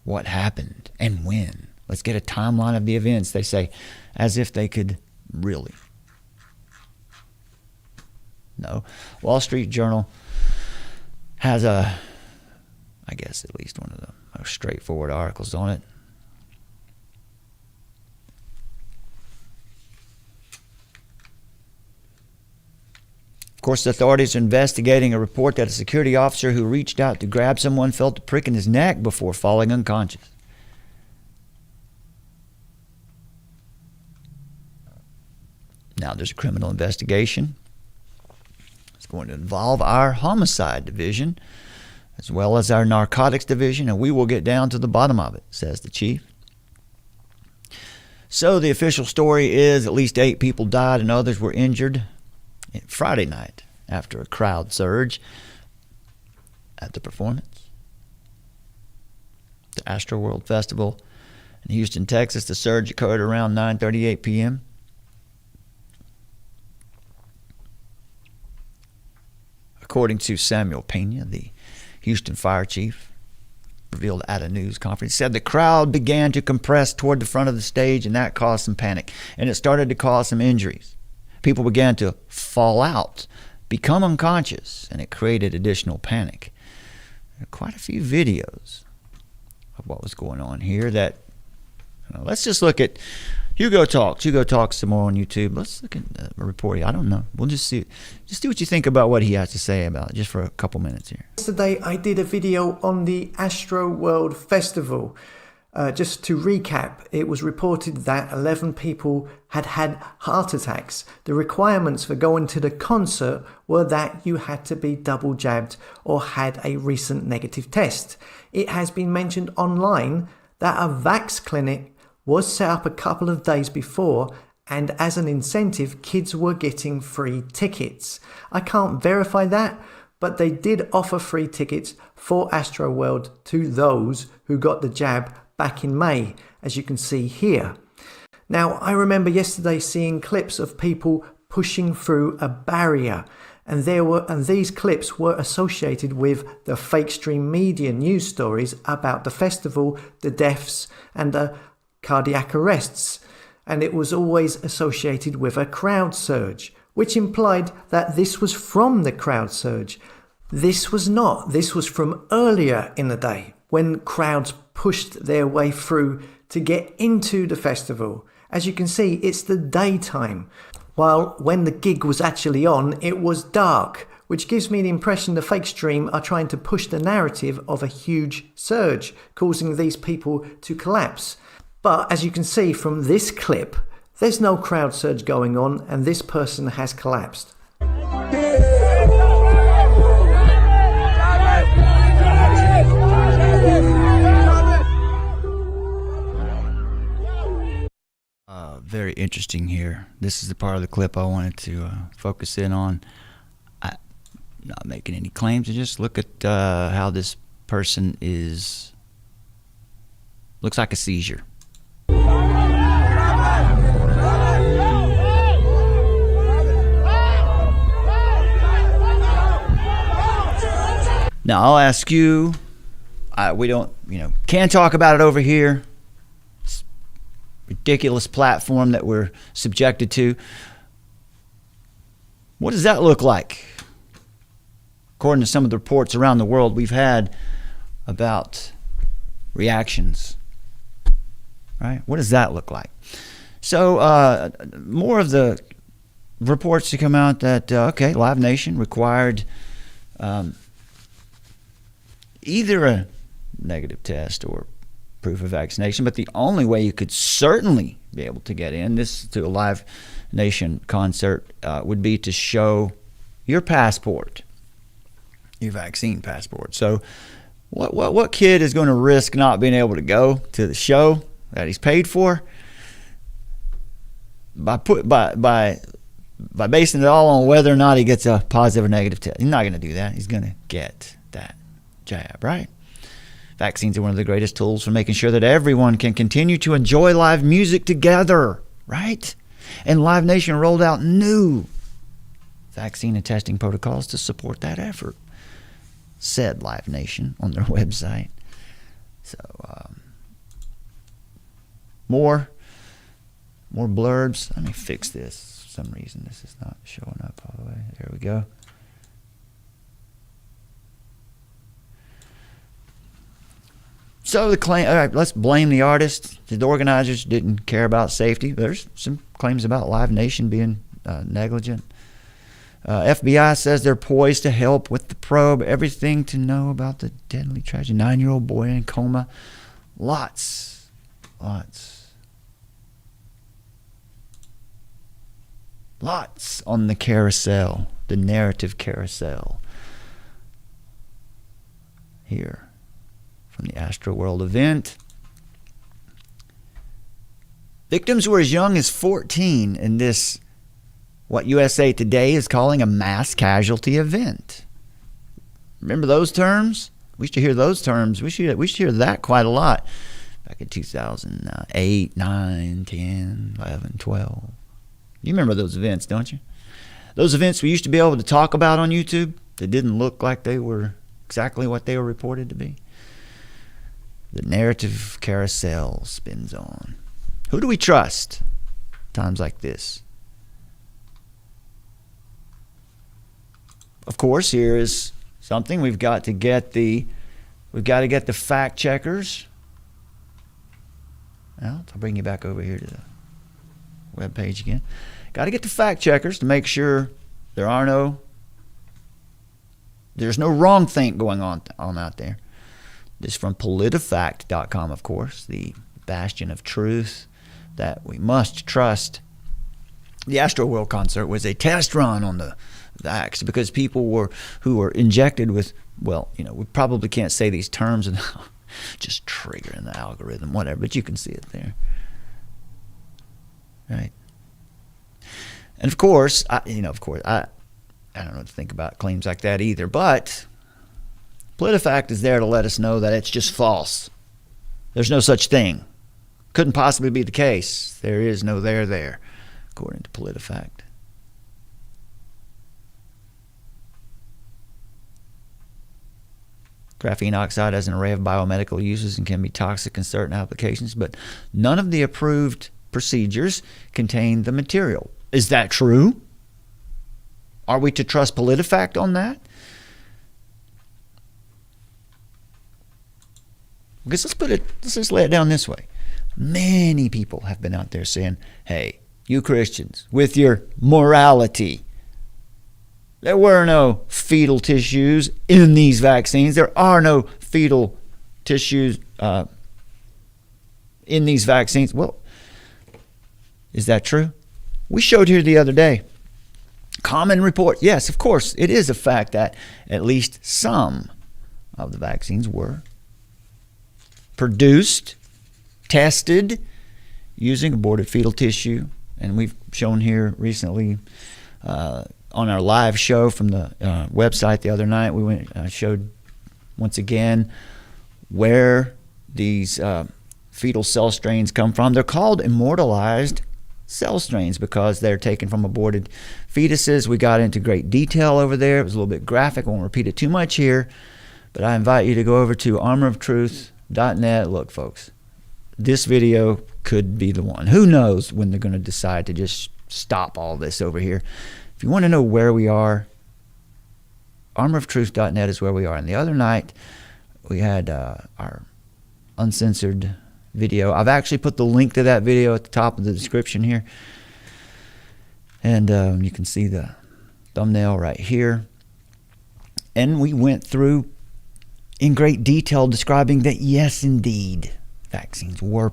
What happened and when? Let's get a timeline of the events, they say, as if they could really. No. Wall Street Journal has I guess at least one of the straightforward articles on it. Of course, the authorities are investigating a report that a security officer who reached out to grab someone felt a prick in his neck before falling unconscious. Now there's a criminal investigation. It's going to involve our homicide division as well as our narcotics division, and we will get down to the bottom of it, says the chief. So the official story is at least 8 people died and others were injured Friday night after a crowd surge at the performance. The Astroworld Festival in Houston, Texas. The surge occurred around 9:38 p.m. According to Samuel Pena, the Houston fire chief, revealed at a news conference, said the crowd began to compress toward the front of the stage, and that caused some panic, and it started to cause some injuries. People began to fall out, become unconscious, and it created additional panic. There are quite a few videos of what was going on here that, let's just look at Hugo Talks. Hugo Talks some more on YouTube. Let's look at a report. I don't know. We'll just see what you think about what he has to say about it, just for a couple minutes here. Yesterday I did a video on the Astroworld Festival. Just to recap, it was reported that 11 people had had heart attacks. The requirements for going to the concert were that you had to be double jabbed or had a recent negative test. It has been mentioned online that a vax clinic was set up a couple of days before, and as an incentive, kids were getting free tickets. I can't verify that, but they did offer free tickets for Astroworld to those who got the jab back in May, as you can see here. Now, I remember yesterday seeing clips of people pushing through a barrier, and these clips were associated with the fake stream media news stories about the festival, the deaths, and the cardiac arrests, and it was always associated with a crowd surge, which implied that this was from the crowd surge. This was not. This was from earlier in the day, when crowds pushed their way through to get into the festival. As you can see, it's the daytime, while when the gig was actually on, it was dark, which gives me the impression the fake stream are trying to push the narrative of a huge surge, causing these people to collapse. But as you can see from this clip, there's no crowd surge going on, and this person has collapsed. Very interesting here. This is the part of the clip I wanted to focus in on. I'm not making any claims. Just look at how this person looks like a seizure. Now I'll ask you, we don't, can't talk about it over here. It's a ridiculous platform that we're subjected to. What does that look like? According to some of the reports around the world we've had about reactions, right? What does that look like? So more of the reports to come out that, Live Nation required either a negative test or proof of vaccination, but the only way you could certainly be able to get in to a Live Nation concert would be to show your passport, your vaccine passport. So what kid is going to risk not being able to go to the show that he's paid for by basing it all on whether or not he gets a positive or negative test? He's not going to do that. He's going to get that jab, right? Vaccines are one of the greatest tools for making sure that everyone can continue to enjoy live music together, right? And Live Nation rolled out new vaccine and testing protocols to support that effort, said Live Nation on their website. So, more blurbs. Let me fix this. For some reason, this is not showing up all the way. There we go. So the claim, all right, let's blame the artists. The organizers didn't care about safety. There's some claims about Live Nation being negligent. FBI says they're poised to help with the probe. Everything to know about the deadly tragedy. 9-year-old boy in coma. Lots. Lots on the carousel, the narrative carousel. Here, from the Astroworld event. Victims were as young as 14 in this, what USA Today is calling a mass casualty event. Remember those terms? We used to hear those terms. We should hear that quite a lot back in 2008, 9, 10, 11, 12. You remember those events, don't you? Those events we used to be able to talk about on YouTube that didn't look like they were exactly what they were reported to be. The narrative carousel spins on. Who do we trust times like this? Of course, here is something we've got to get the fact checkers. Well, I'll bring you back over here to the web page again. Got to get the fact checkers to make sure there's no wrong think going on out there. This is from politifact.com, of course, the bastion of truth that we must trust. The Astroworld concert was a test run on the vax because people who were injected with, well, we probably can't say these terms and just triggering the algorithm, whatever, but you can see it there. Right. And of course, I don't know what to think about claims like that either, but PolitiFact is there to let us know that it's just false. There's no such thing. Couldn't possibly be the case. There is no there, according to PolitiFact. Graphene oxide has an array of biomedical uses and can be toxic in certain applications, but none of the approved procedures contain the material. Is that true? Are we to trust PolitiFact on that? Because let's just lay it down this way. Many people have been out there saying, hey, you Christians, with your morality, there were no fetal tissues in these vaccines. There are no fetal tissues in these vaccines. Well, is that true? We showed here the other day. Common report. Yes, of course, it is a fact that at least some of the vaccines were produced, tested using aborted fetal tissue. And we've shown here recently on our live show from the website the other night, we showed once again where these fetal cell strains come from. They're called immortalized cell strains because they're taken from aborted fetuses. We got into great detail over there. It was a little bit graphic. I won't repeat it too much here, but I invite you to go over to armoroftruth.net. Look, folks, this video could be the one. Who knows when they're going to decide to just stop all this over here. If you want to know where we are, armoroftruth.net is where we are. And the other night, we had our uncensored video. I've actually put the link to that video at the top of the description here. And you can see the thumbnail right here. And we went through in great detail describing that, yes, indeed, vaccines were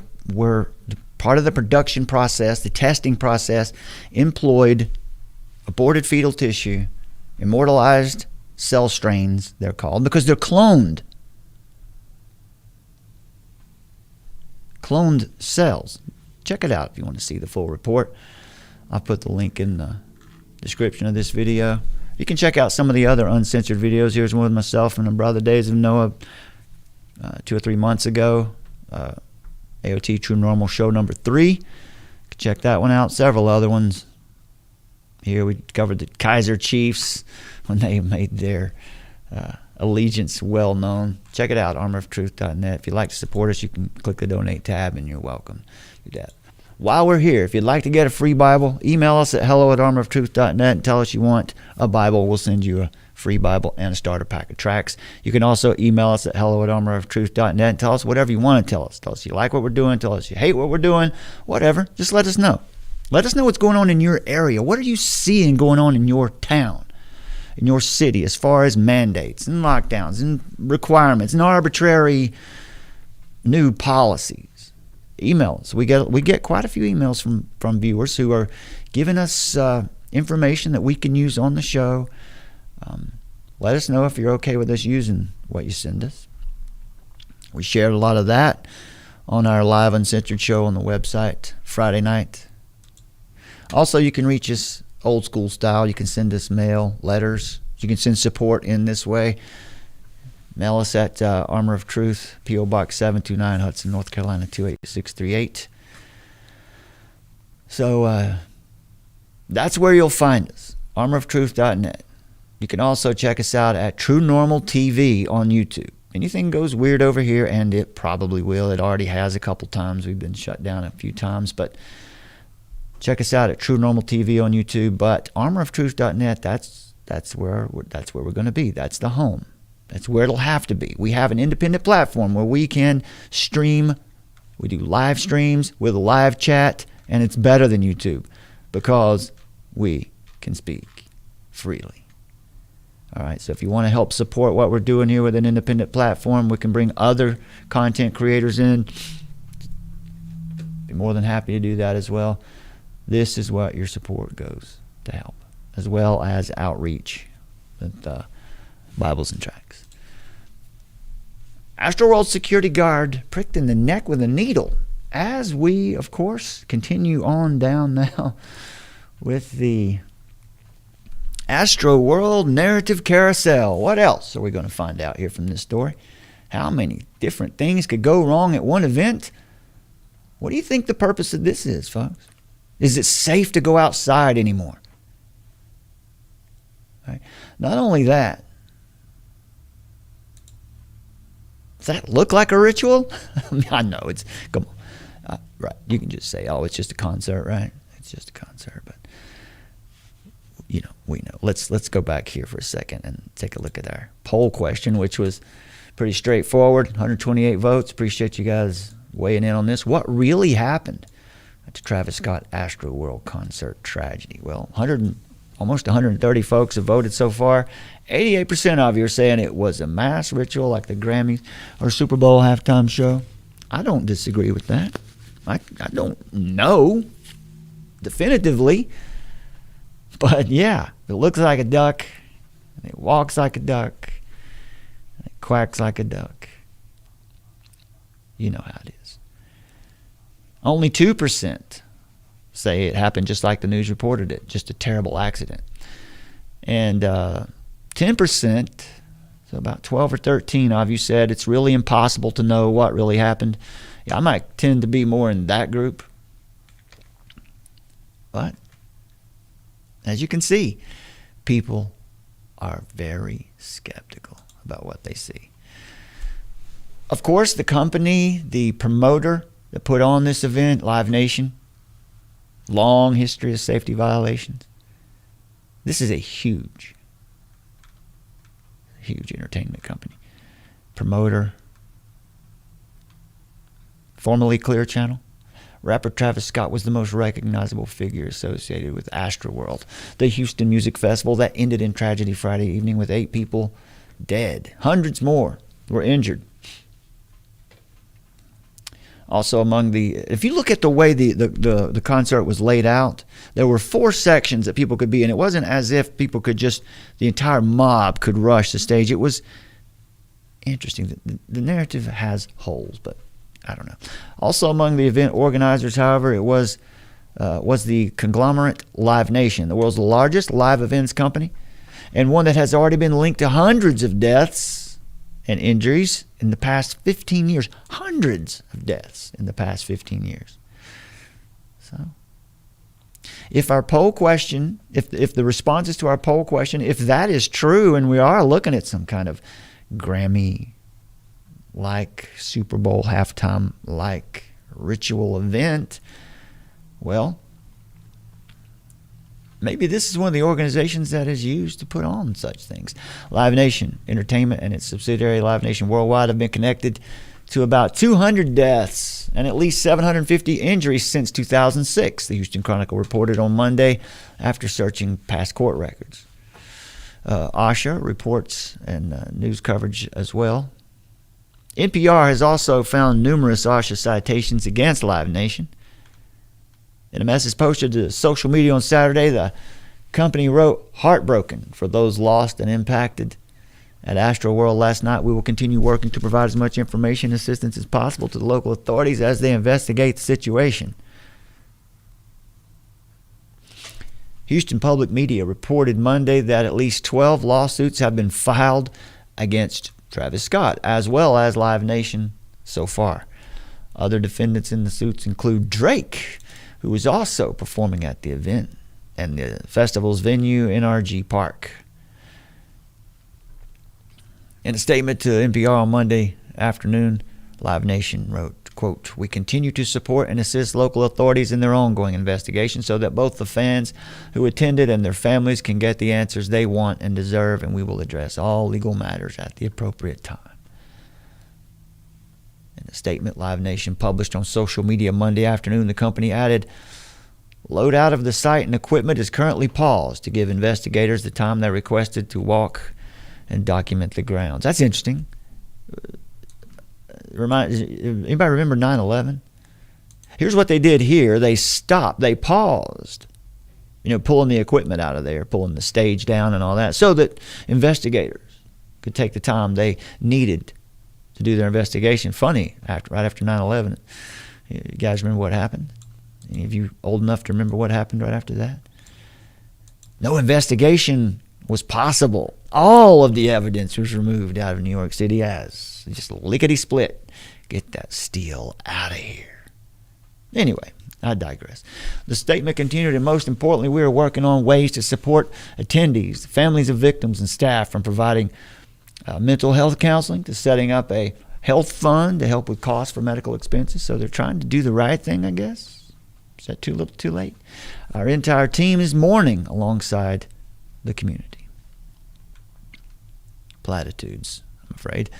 part of the production process, the testing process, employed aborted fetal tissue, immortalized cell strains, they're called, because they're cloned. Cloned cells. Check it out if you want to see the full report. I'll put the link in the description of this video. You can check out some of the other uncensored videos. Here's one with myself and my brother Days of Noah 2 or 3 months ago. AoT True Normal Show number 3. Check that one out. Several other ones. Here we covered the Kaiser Chiefs when they made their allegiance well known. Check it out, armoroftruth.net. If you'd like to support us, you can click the donate tab and you're welcome to do that. While we're here, if you'd like to get a free Bible, email us at hello@armoroftruth.net and tell us you want a Bible. We'll send you free Bible, and a starter pack of tracts. You can also email us at hello@armoroftruth.net and tell us whatever you want to tell us. Tell us you like what we're doing. Tell us you hate what we're doing. Whatever. Just let us know. Let us know what's going on in your area. What are you seeing going on in your town, in your city, as far as mandates and lockdowns and requirements and arbitrary new policies? Email us. We get quite a few emails from viewers who are giving us information that we can use on the show. Let us know if you're okay with us using what you send us. We shared a lot of that on our live uncensored show on the website Friday night. Also, you can reach us old school style. You can send us mail, letters. You can send support in this way. Mail us at Armor of Truth, P.O. Box 729, Hudson, North Carolina 28638. So that's where you'll find us, armoroftruth.net. You can also check us out at True Normal TV on YouTube. Anything goes weird over here, and it probably will. It already has a couple times. We've been shut down a few times, but check us out at True Normal TV on YouTube. But armoroftruth.net, that's where we're going to be. That's the home. That's where it'll have to be. We have an independent platform where we can stream. We do live streams with a live chat, and it's better than YouTube because we can speak freely. All right, so if you want to help support what we're doing here with an independent platform, we can bring other content creators in. Be more than happy to do that as well. This is what your support goes to help, as well as outreach with Bibles and tracts. Astroworld security guard pricked in the neck with a needle as we, of course, continue on down now with the Astroworld narrative carousel. What else are we going to find out here from this story? How many different things could go wrong at one event? What do you think the purpose of this is, folks? Is it safe to go outside anymore? Right. Not only that, does that look like a ritual? I mean, I know it's, come on. Right. You can just say, oh, it's just a concert, right? It's just a concert. But, you know, we know. Let's go back here for a second and take a look at our poll question, which was pretty straightforward. 128 votes. Appreciate you guys weighing in on this. What really happened at the Travis Scott Astroworld concert tragedy? Well, almost 130 folks have voted so far. 88% of you are saying it was a mass ritual like the Grammys or Super Bowl halftime show. I don't disagree with that. I don't know definitively. But yeah, it looks like a duck, and it walks like a duck, and it quacks like a duck. You know how it is. Only 2% say it happened just like the news reported it, just a terrible accident. And 10%, so about 12 or 13 of you said it's really impossible to know what really happened. Yeah, I might tend to be more in that group. But as you can see, people are very skeptical about what they see. Of course, the company, the promoter that put on this event, Live Nation, long history of safety violations. This is a huge entertainment company. Promoter, formerly Clear Channel. Rapper Travis Scott was the most recognizable figure associated with Astroworld, the Houston Music Festival that ended in tragedy Friday evening with 8 people dead. Hundreds more were injured. Also if you look at the way the concert was laid out, there were 4 sections that people could be in. It wasn't as if people could the entire mob could rush the stage. It was interesting. The narrative has holes, but I don't know. Also among the event organizers, however, it was the conglomerate Live Nation, the world's largest live events company, and one that has already been linked to hundreds of deaths and injuries in the past 15 years. Hundreds of deaths in the past 15 years. So, if our poll question, if the responses to our poll question, if that is true and we are looking at some kind of Grammy-like Super Bowl halftime-like ritual event, well, maybe this is one of the organizations that is used to put on such things. Live Nation Entertainment and its subsidiary Live Nation Worldwide have been connected to about 200 deaths and at least 750 injuries since 2006, the Houston Chronicle reported on Monday after searching past court records. OSHA reports and news coverage as well. NPR has also found numerous OSHA citations against Live Nation. In a message posted to social media on Saturday, the company wrote, "Heartbroken for those lost and impacted at Astroworld last night. We will continue working to provide as much information and assistance as possible to the local authorities as they investigate the situation." Houston Public Media reported Monday that at least 12 lawsuits have been filed against Travis Scott, as well as Live Nation so far. Other defendants in the suits include Drake, who was also performing at the event and the festival's venue, NRG Park. In a statement to NPR on Monday afternoon, Live Nation wrote, quote, "We continue to support and assist local authorities in their ongoing investigation so that both the fans who attended and their families can get the answers they want and deserve, and we will address all legal matters at the appropriate time." In a statement Live Nation published on social media Monday afternoon, the company added, "Load out of the site and equipment is currently paused to give investigators the time they requested to walk and document the grounds." That's interesting. Anybody remember 9/11? Here's what they did here. They stopped. They paused, pulling the equipment out of there, pulling the stage down and all that, so that investigators could take the time they needed to do their investigation. Funny, right after 9/11, you guys remember what happened? Any of you old enough to remember what happened right after that? No investigation was possible. All of the evidence was removed out of New York City as just lickety-split. Get that steel out of here. Anyway, I digress. The statement continued, and most importantly, we are working on ways to support attendees, families of victims, and staff, from providing mental health counseling to setting up a health fund to help with costs for medical expenses. So they're trying to do the right thing, I guess. Is that too little, too late? Our entire team is mourning alongside the community. Platitudes, I'm afraid.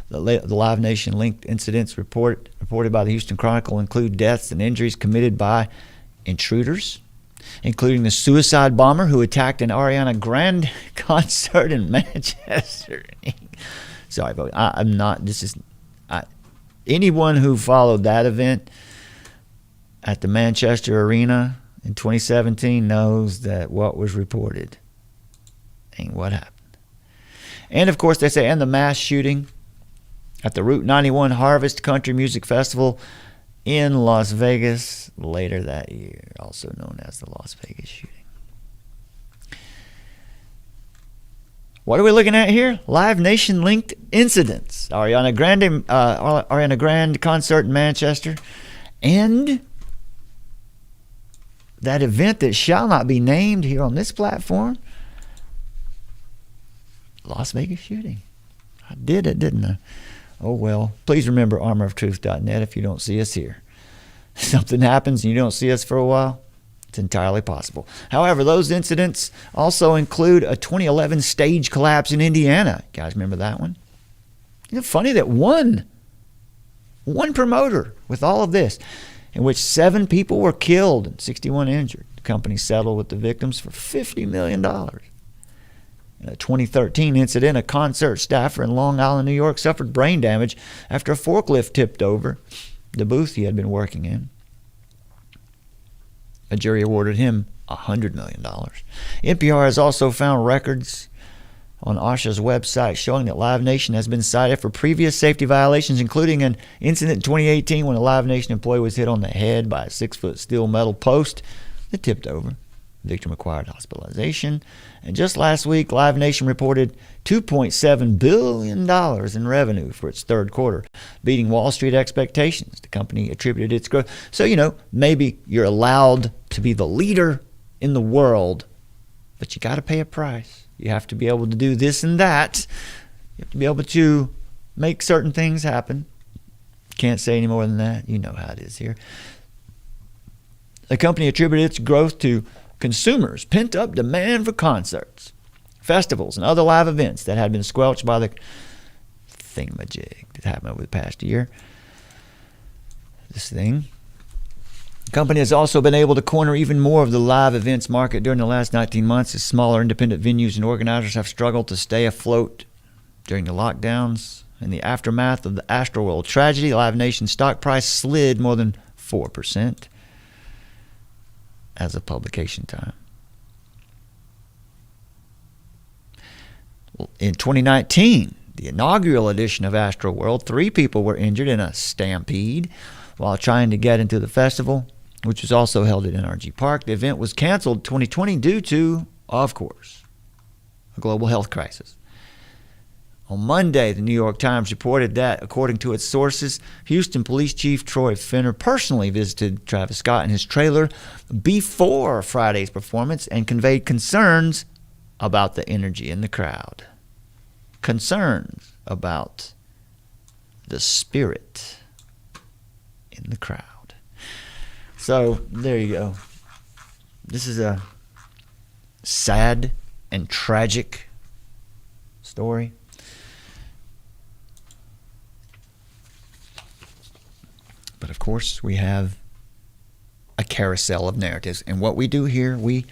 The Live Nation linked incidents reported by the Houston Chronicle include deaths and injuries committed by intruders, including the suicide bomber who attacked an Ariana Grande concert in Manchester. Sorry, but I'm not. Anyone who followed that event at the Manchester Arena in 2017 knows that what was reported ain't what happened. And of course, they say, and the mass shooting at the Route 91 Harvest Country Music Festival in Las Vegas later that year, also known as the Las Vegas shooting. What are we looking at here? Live Nation linked incidents. Ariana Grande concert in Manchester, and that event that shall not be named here on this platform, Las Vegas shooting. I did it, didn't I? Oh, well, please remember armoroftruth.net if you don't see us here. Something happens and you don't see us for a while, it's entirely possible. However, those incidents also include a 2011 stage collapse in Indiana. You guys remember that one? Isn't it funny that one promoter with all of this, in which 7 people were killed and 61 injured. The company settled with the victims for $50 million. In a 2013 incident, a concert staffer in Long Island, New York, suffered brain damage after a forklift tipped over the booth he had been working in. A jury awarded him $100 million. NPR has also found records on OSHA's website showing that Live Nation has been cited for previous safety violations, including an incident in 2018 when a Live Nation employee was hit on the head by a 6-foot steel metal post that tipped over. The victim required hospitalization. And just last week, Live Nation reported $2.7 billion in revenue for its third quarter, beating Wall Street expectations. The company attributed its growth. So, maybe you're allowed to be the leader in the world, but you got to pay a price. You have to be able to do this and that. You have to be able to make certain things happen. Can't say any more than that. You know how it is here. The company attributed its growth to consumers' pent-up demand for concerts, festivals, and other live events that had been squelched by the thingamajig that happened over the past year. This thing. The company has also been able to corner even more of the live events market during the last 19 months as smaller independent venues and organizers have struggled to stay afloat during the lockdowns. In the aftermath of the Astroworld tragedy, Live Nation's stock price slid more than 4% as of publication time. In 2019, the inaugural edition of Astroworld, 3 people were injured in a stampede while trying to get into the festival, which was also held at NRG Park. The event was canceled in 2020 due to, of course, a global health crisis. On Monday, the New York Times reported that, according to its sources, Houston Police Chief Troy Finner personally visited Travis Scott in his trailer before Friday's performance and conveyed concerns about the energy in the crowd. Concerns about the spirit in the crowd. So, there you go. This is a sad and tragic story. But of course, we have a carousel of narratives. And what we do here, we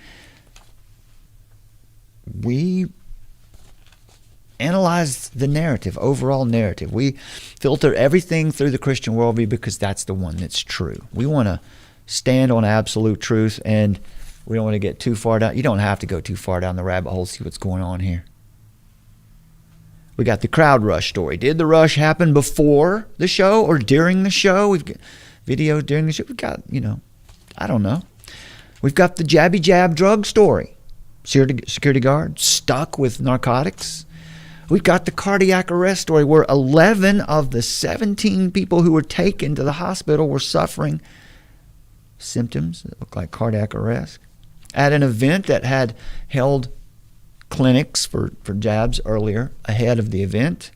analyze the narrative, overall narrative. We filter everything through the Christian worldview because that's the one that's true. We want to stand on absolute truth, and we don't want to get too far down. You don't have to go too far down the rabbit hole to see what's going on here. We got the crowd rush story. Did the rush happen before the show or during the show? We've got videos during the show. We've got, I don't know. We've got the jabby jab drug story. Security guard stuck with narcotics. We've got the cardiac arrest story where 11 of the 17 people who were taken to the hospital were suffering symptoms that look like cardiac arrest at an event that had held clinics for jabs earlier ahead of the event.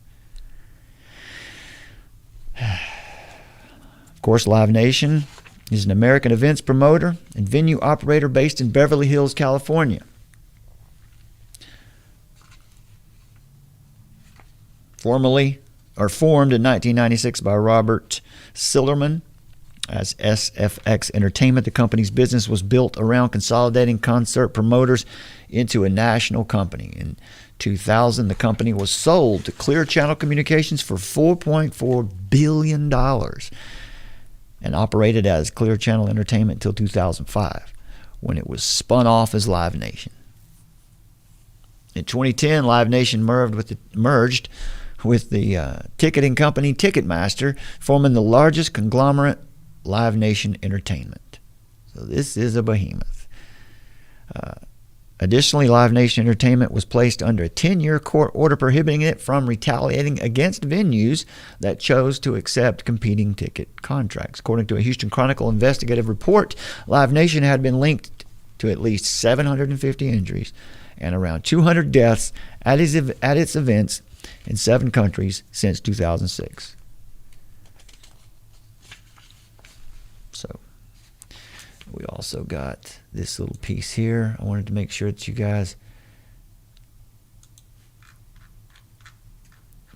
Of course, Live Nation is an American events promoter and venue operator based in Beverly Hills, California. Formed in 1996 by Robert Sillerman as SFX Entertainment, the company's business was built around consolidating concert promoters into a national company. In 2000, the company was sold to Clear Channel Communications for $4.4 billion and operated as Clear Channel Entertainment until 2005, when it was spun off as Live Nation. In 2010, Live Nation merged with the ticketing company Ticketmaster, forming the largest conglomerate, Live Nation Entertainment. So this is a behemoth. Additionally, Live Nation Entertainment was placed under a 10-year court order prohibiting it from retaliating against venues that chose to accept competing ticket contracts. According to a Houston Chronicle investigative report, Live Nation had been linked to at least 750 injuries and around 200 deaths at its events in 7 countries since 2006. So we also got this little piece here. I wanted to make sure that you guys,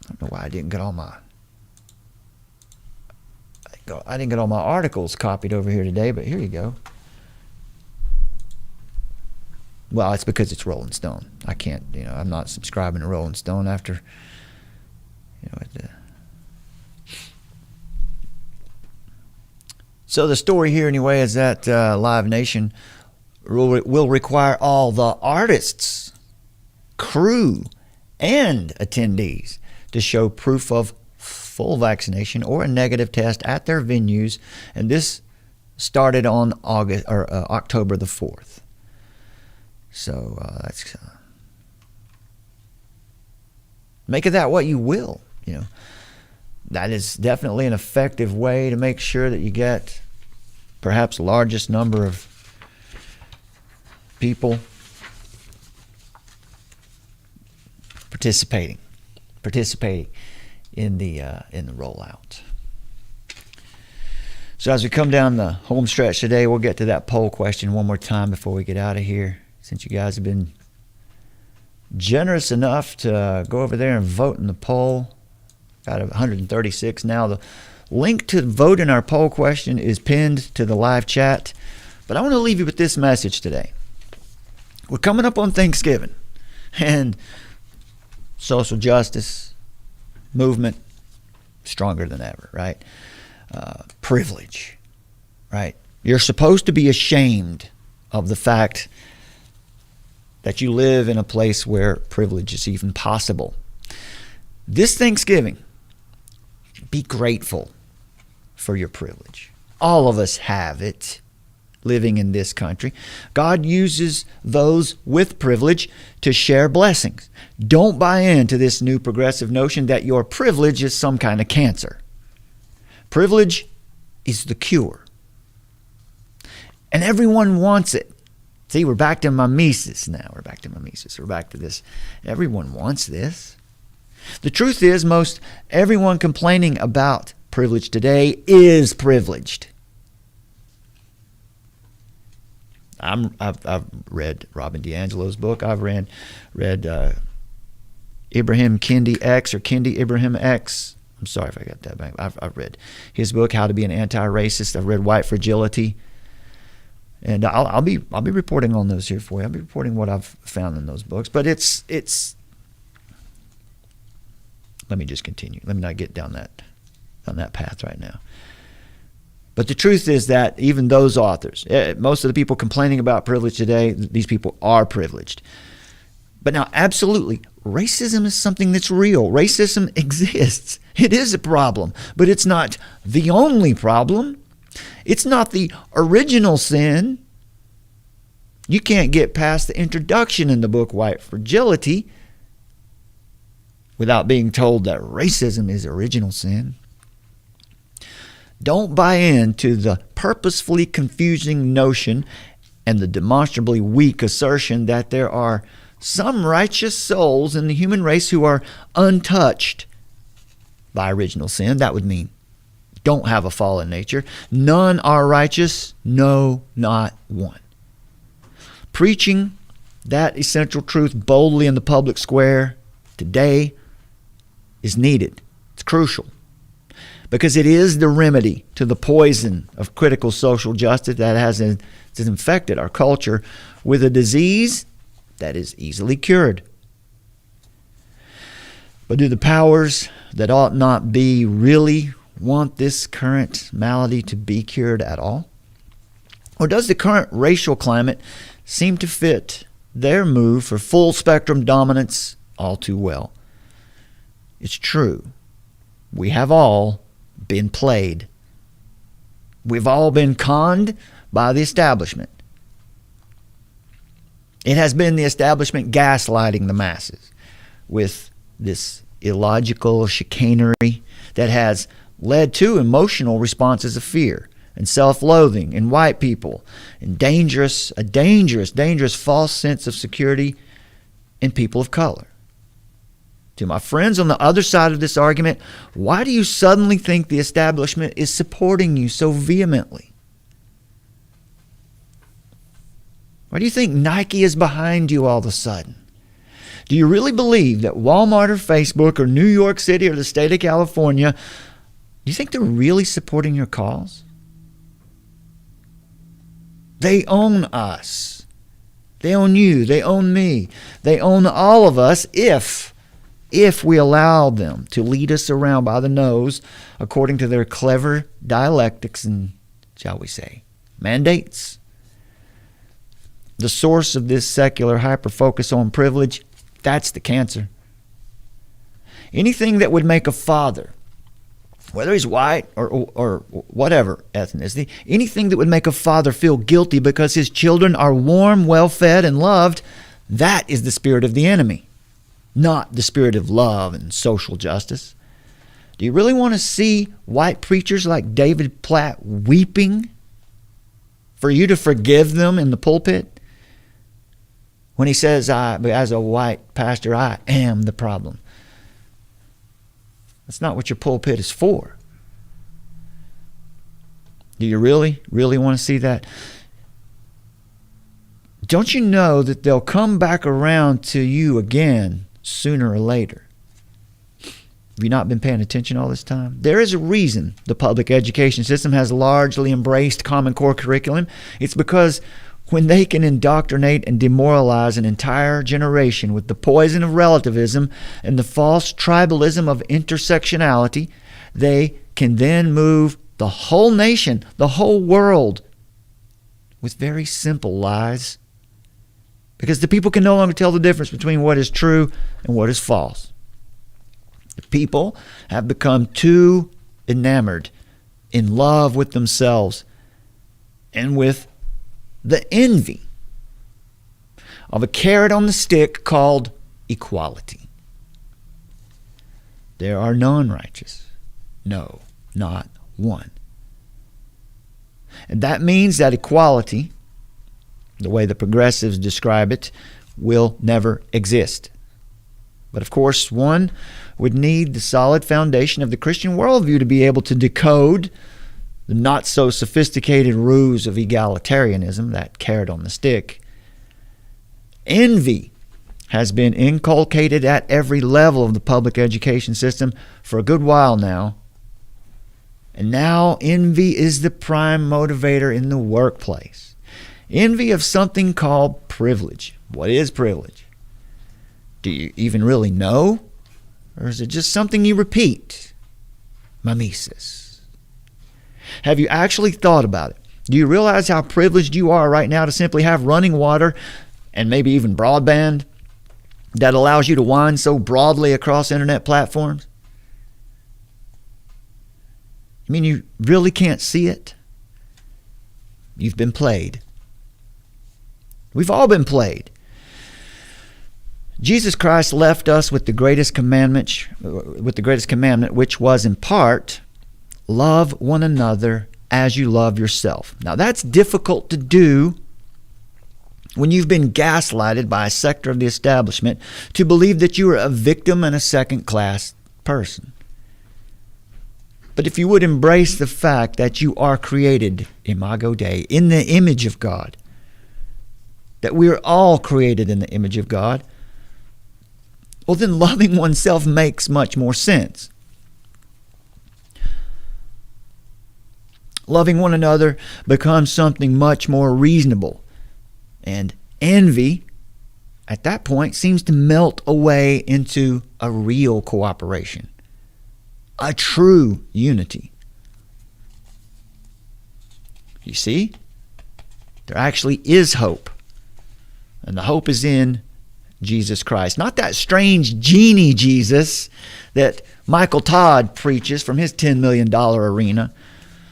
I don't know why I didn't get all my articles copied over here today, but here you go. Well, it's because it's Rolling Stone. I can't, I'm not subscribing to Rolling Stone after, So the story here, anyway, is that Live Nation will require all the artists, crew, and attendees to show proof of full vaccination or a negative test at their venues, and this started on October the 4th. So that's make of that what you will. That is definitely an effective way to make sure that you get perhaps the largest number of people participating in the rollout. So as we come down the home stretch today, we'll get to that poll question one more time before we get out of here. Since you guys have been generous enough to go over there and vote in the poll. Got 136 now. The link to vote in our poll question is pinned to the live chat. But I want to leave you with this message today. We're coming up on Thanksgiving, and social justice movement stronger than ever, right? Privilege, right? You're supposed to be ashamed of the fact that you live in a place where privilege is even possible. This Thanksgiving, be grateful for your privilege. All of us have it living in this country. God uses those with privilege to share blessings. Don't buy into this new progressive notion that your privilege is some kind of cancer. Privilege is the cure. And everyone wants it. See, we're back to Mimesis now. We're back to this. Everyone wants this. The truth is, most everyone complaining about privilege today is privileged. I've read Robin DiAngelo's book. I've read Ibrahim Kendi X or Kendi Ibrahim X. I'm sorry if I got that back. I've read his book, How to Be an Anti-Racist. I've read White Fragility. And I'll be reporting on those here for you. I'll be reporting what I've found in those books. But it's let me just continue. Let me not get down that path right now. But the truth is that even those authors, most of the people complaining about privilege today, these people are privileged. But now, absolutely, racism is something that's real. Racism exists. It is a problem, but it's not the only problem. It's not the original sin. You can't get past the introduction in the book White Fragility without being told that racism is original sin. Don't buy into the purposefully confusing notion and the demonstrably weak assertion that there are some righteous souls in the human race who are untouched by original sin. That would mean don't have a fallen nature. None are righteous, no, not one. Preaching that essential truth boldly in the public square today is needed. It's crucial because it is the remedy to the poison of critical social justice that has infected our culture with a disease that is easily cured. But do the powers that ought not be really want this current malady to be cured at all? Or does the current racial climate seem to fit their move for full spectrum dominance all too well? It's true. We have all been played. We've all been conned by the establishment. It has been the establishment gaslighting the masses with this illogical chicanery that has led to emotional responses of fear and self-loathing in white people and a dangerous false sense of security in people of color. To my friends on the other side of this argument, why do you suddenly think the establishment is supporting you so vehemently? Why do you think Nike is behind you all of a sudden? Do you really believe that Walmart or Facebook or New York City or the state of California, do you think they're really supporting your cause? They own us. They own you. They own me. They own all of us if we allow them to lead us around by the nose according to their clever dialectics and, shall we say, mandates. The source of this secular hyper-focus on privilege, that's the cancer. Anything that would make a father, whether he's white or whatever ethnicity, anything that would make a father feel guilty because his children are warm, well-fed, and loved, that is the spirit of the enemy, not the spirit of love and social justice. Do you really want to see white preachers like David Platt weeping for you to forgive them in the pulpit? When he says, as a white pastor, I am the problem. That's not what your pulpit is for. Do you really want to see that? Don't you know that they'll come back around to you again sooner or later? Have you not been paying attention all this time? There is a reason the public education system has largely embraced Common Core curriculum. It's because when they can indoctrinate and demoralize an entire generation with the poison of relativism and the false tribalism of intersectionality, they can then move the whole nation, the whole world, with very simple lies. Because the people can no longer tell the difference between what is true and what is false. The people have become too enamored, in love with themselves and with the envy of a carrot on the stick called equality. There are none righteous. No, not one. And that means that equality, the way the progressives describe it, will never exist. But of course, one would need the solid foundation of the Christian worldview to be able to decode the not-so-sophisticated ruse of egalitarianism, that carrot on the stick. Envy has been inculcated at every level of the public education system for a good while now. And now envy is the prime motivator in the workplace. Envy of something called privilege. What is privilege? Do you even really know? Or is it just something you repeat? Mimesis. Have you actually thought about it? Do you realize how privileged you are right now to simply have running water and maybe even broadband that allows you to whine so broadly across internet platforms? You mean you really can't see it? You've been played. We've all been played. Jesus Christ left us with the greatest commandment, which was in part, love one another as you love yourself. Now that's difficult to do when you've been gaslighted by a sector of the establishment to believe that you are a victim and a second-class person. But if you would embrace the fact that you are created, imago Dei, in the image of God, that we are all created in the image of God, well, then loving oneself makes much more sense. Loving one another becomes something much more reasonable. And envy, at that point, seems to melt away into a real cooperation, a true unity. You see, there actually is hope. And the hope is in Jesus Christ. Not that strange genie Jesus that Michael Todd preaches from his $10 million arena,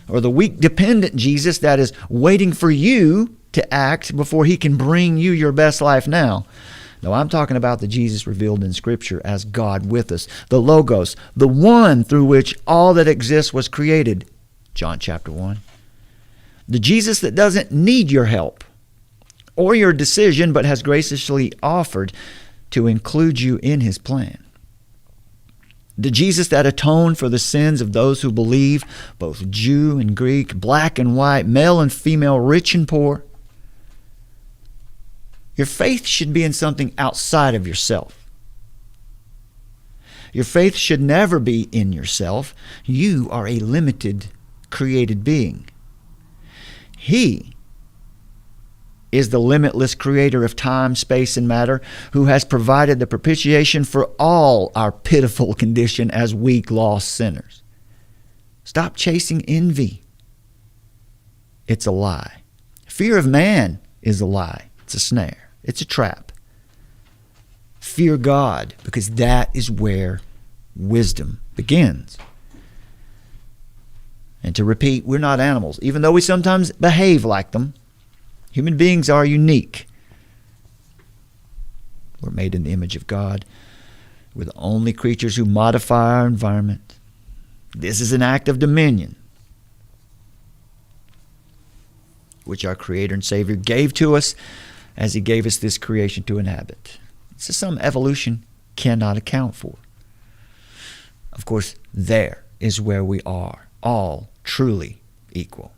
or the weak dependent Jesus that is waiting for you to act before he can bring you your best life now. No, I'm talking about the Jesus revealed in Scripture as God with us, the Logos, the one through which all that exists was created. John chapter 1. The Jesus that doesn't need your help or your decision, but has graciously offered to include you in his plan. The Jesus that atoned for the sins of those who believe, both Jew and Greek, black and white, male and female, rich and poor. Your faith should be in something outside of yourself. Your faith should never be in yourself. You are a limited, created being. He is the limitless creator of time, space, and matter, who has provided the propitiation for all our pitiful condition as weak, lost sinners. Stop chasing envy. It's a lie. Fear of man is a lie. It's a snare. It's a trap. Fear God, because that is where wisdom begins. And to repeat, we're not animals, even though we sometimes behave like them. Human beings are unique. We're made in the image of God. We're the only creatures who modify our environment. This is an act of dominion, which our Creator and Savior gave to us as he gave us this creation to inhabit. It's some evolution cannot account for. Of course, there is where we are all truly equal.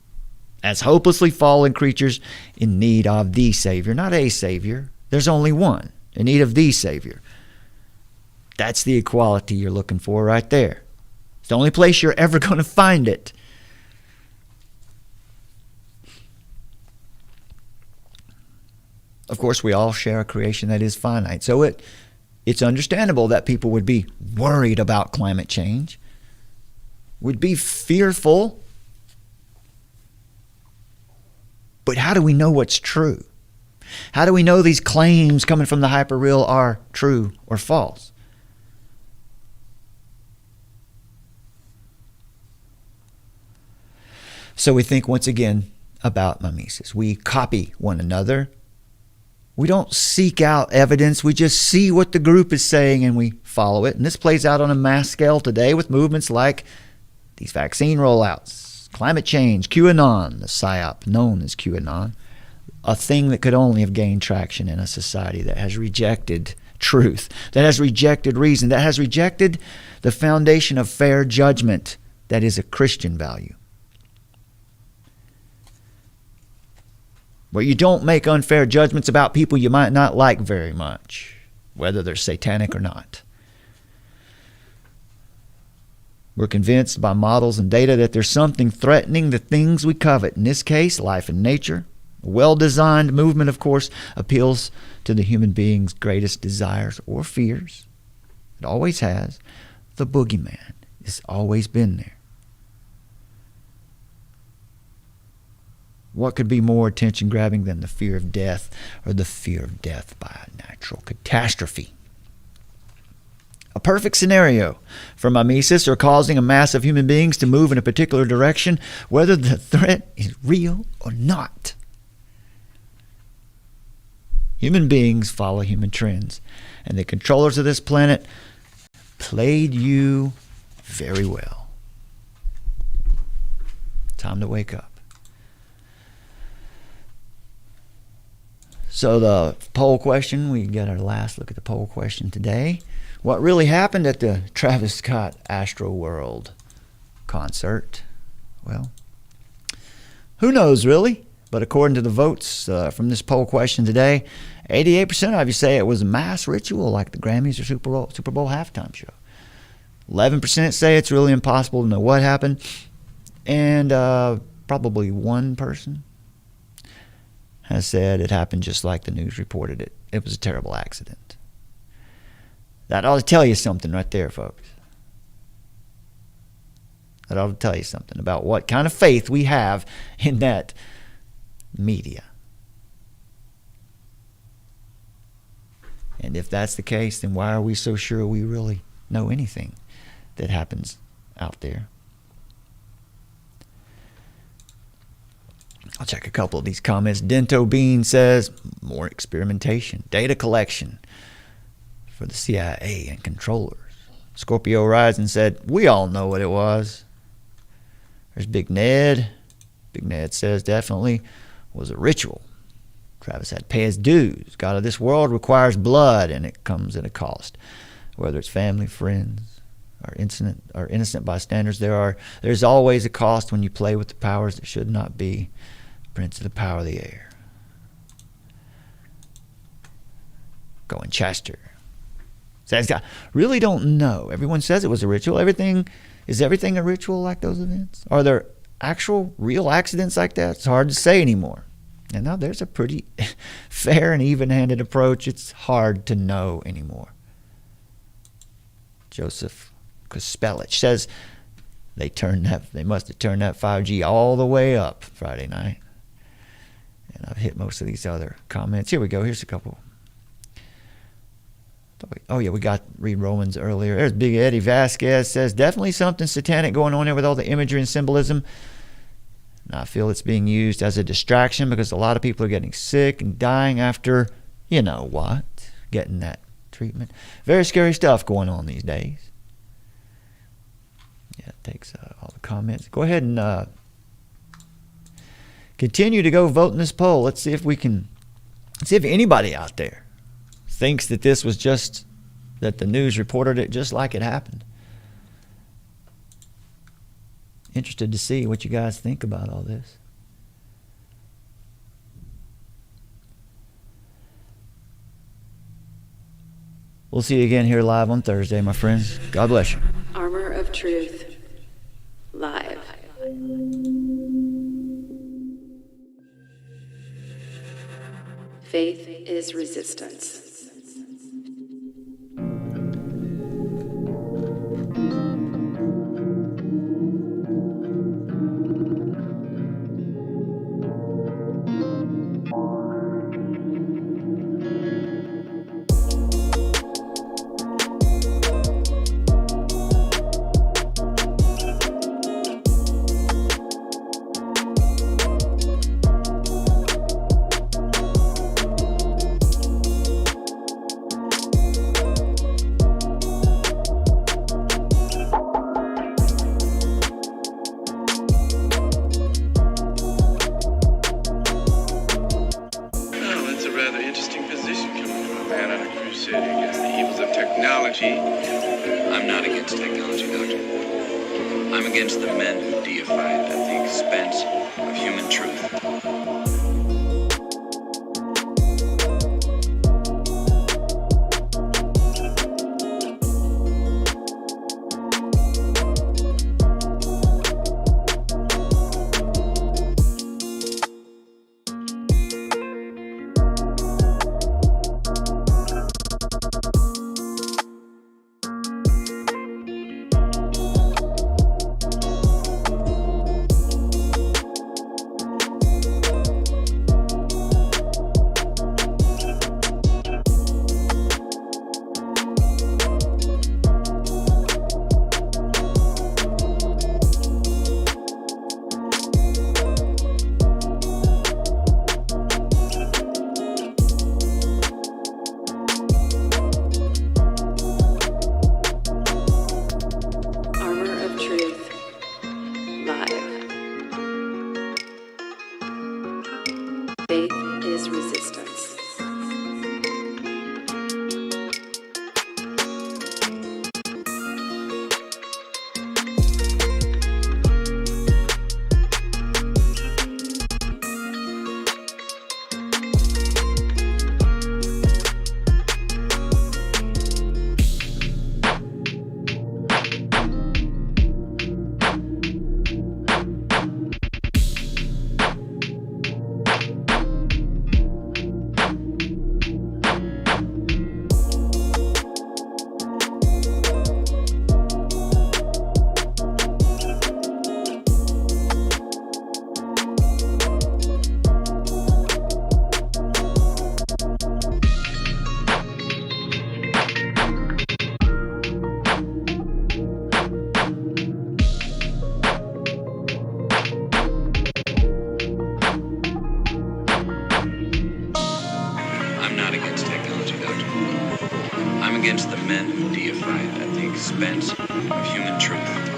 as hopelessly fallen creatures in need of the Savior. Not a Savior. There's only one in need of the Savior. That's the equality you're looking for right there. It's the only place you're ever going to find it. Of course, we all share a creation that is finite. So it's understandable that people would be worried about climate change, would be fearful. But how do we know what's true? How do we know these claims coming from the hyperreal are true or false? So we think once again about mimesis. We copy one another. We don't seek out evidence. We just see what the group is saying and we follow it. And this plays out on a mass scale today with movements like these vaccine rollouts, climate change, QAnon, the psyop known as QAnon, a thing that could only have gained traction in a society that has rejected truth, that has rejected reason, that has rejected the foundation of fair judgment that is a Christian value. Where you don't make unfair judgments about people you might not like very much, whether they're satanic or not. We're convinced by models and data that there's something threatening the things we covet. In this case, life and nature. A well-designed movement, of course, appeals to the human being's greatest desires or fears. It always has. The boogeyman has always been there. What could be more attention-grabbing than the fear of death or the fear of death by a natural catastrophe? A perfect scenario for mimesis, or causing a mass of human beings to move in a particular direction, whether the threat is real or not. Human beings follow human trends, and the controllers of this planet played you very well. Time to wake up. So the poll question, we got our last look at the poll question today. What really happened at the Travis Scott Astroworld concert? Well, who knows really? But according to the votes from this poll question today, 88% of you say it was a mass ritual like the Grammys or Super Bowl halftime show. 11% say it's really impossible to know what happened. And probably one person has said it happened just like the news reported it. It was a terrible accident. That ought to tell you something right there, folks. That ought to tell you something about what kind of faith we have in that media. And if that's the case, then why are we so sure we really know anything that happens out there? I'll check a couple of these comments. Dento Bean says, more experimentation, data collection for the CIA and controllers. Scorpio Rising said, we all know what it was. There's Big Ned. Big Ned says, definitely was a ritual. Travis had to pay his dues. God of this world requires blood, and it comes at a cost. Whether it's family, friends, or innocent bystanders, there's always a cost when you play with the powers that should not be. Prince of the power of the air. Going Chester. Says, I really don't know. Everyone says it was a ritual. Is everything a ritual like those events? Are there actual real accidents like that? It's hard to say anymore. And now there's a pretty fair and even-handed approach. It's hard to know anymore. Joseph Kospelich says they must have turned that 5G all the way up Friday night. And I've hit most of these other comments. Here we go. Here's a couple. Oh, yeah, we got read Romans earlier. There's Big Eddie Vasquez says, definitely something satanic going on there with all the imagery and symbolism. And I feel it's being used as a distraction because a lot of people are getting sick and dying after, you know what, getting that treatment. Very scary stuff going on these days. Yeah, it takes all the comments. Go ahead and continue to go vote in this poll. Let's see if anybody out there thinks that this was just that the news reported it just like it happened. Interested to see what you guys think about all this. We'll see you again here live on Thursday, my friends. God bless you. Armor of Truth. Live. Faith is resistance. I'm not against technology, Doctor. I'm against the men who deify it at the expense of human truth. Faith is resistance. I'm against the men who deify it at the expense of human truth.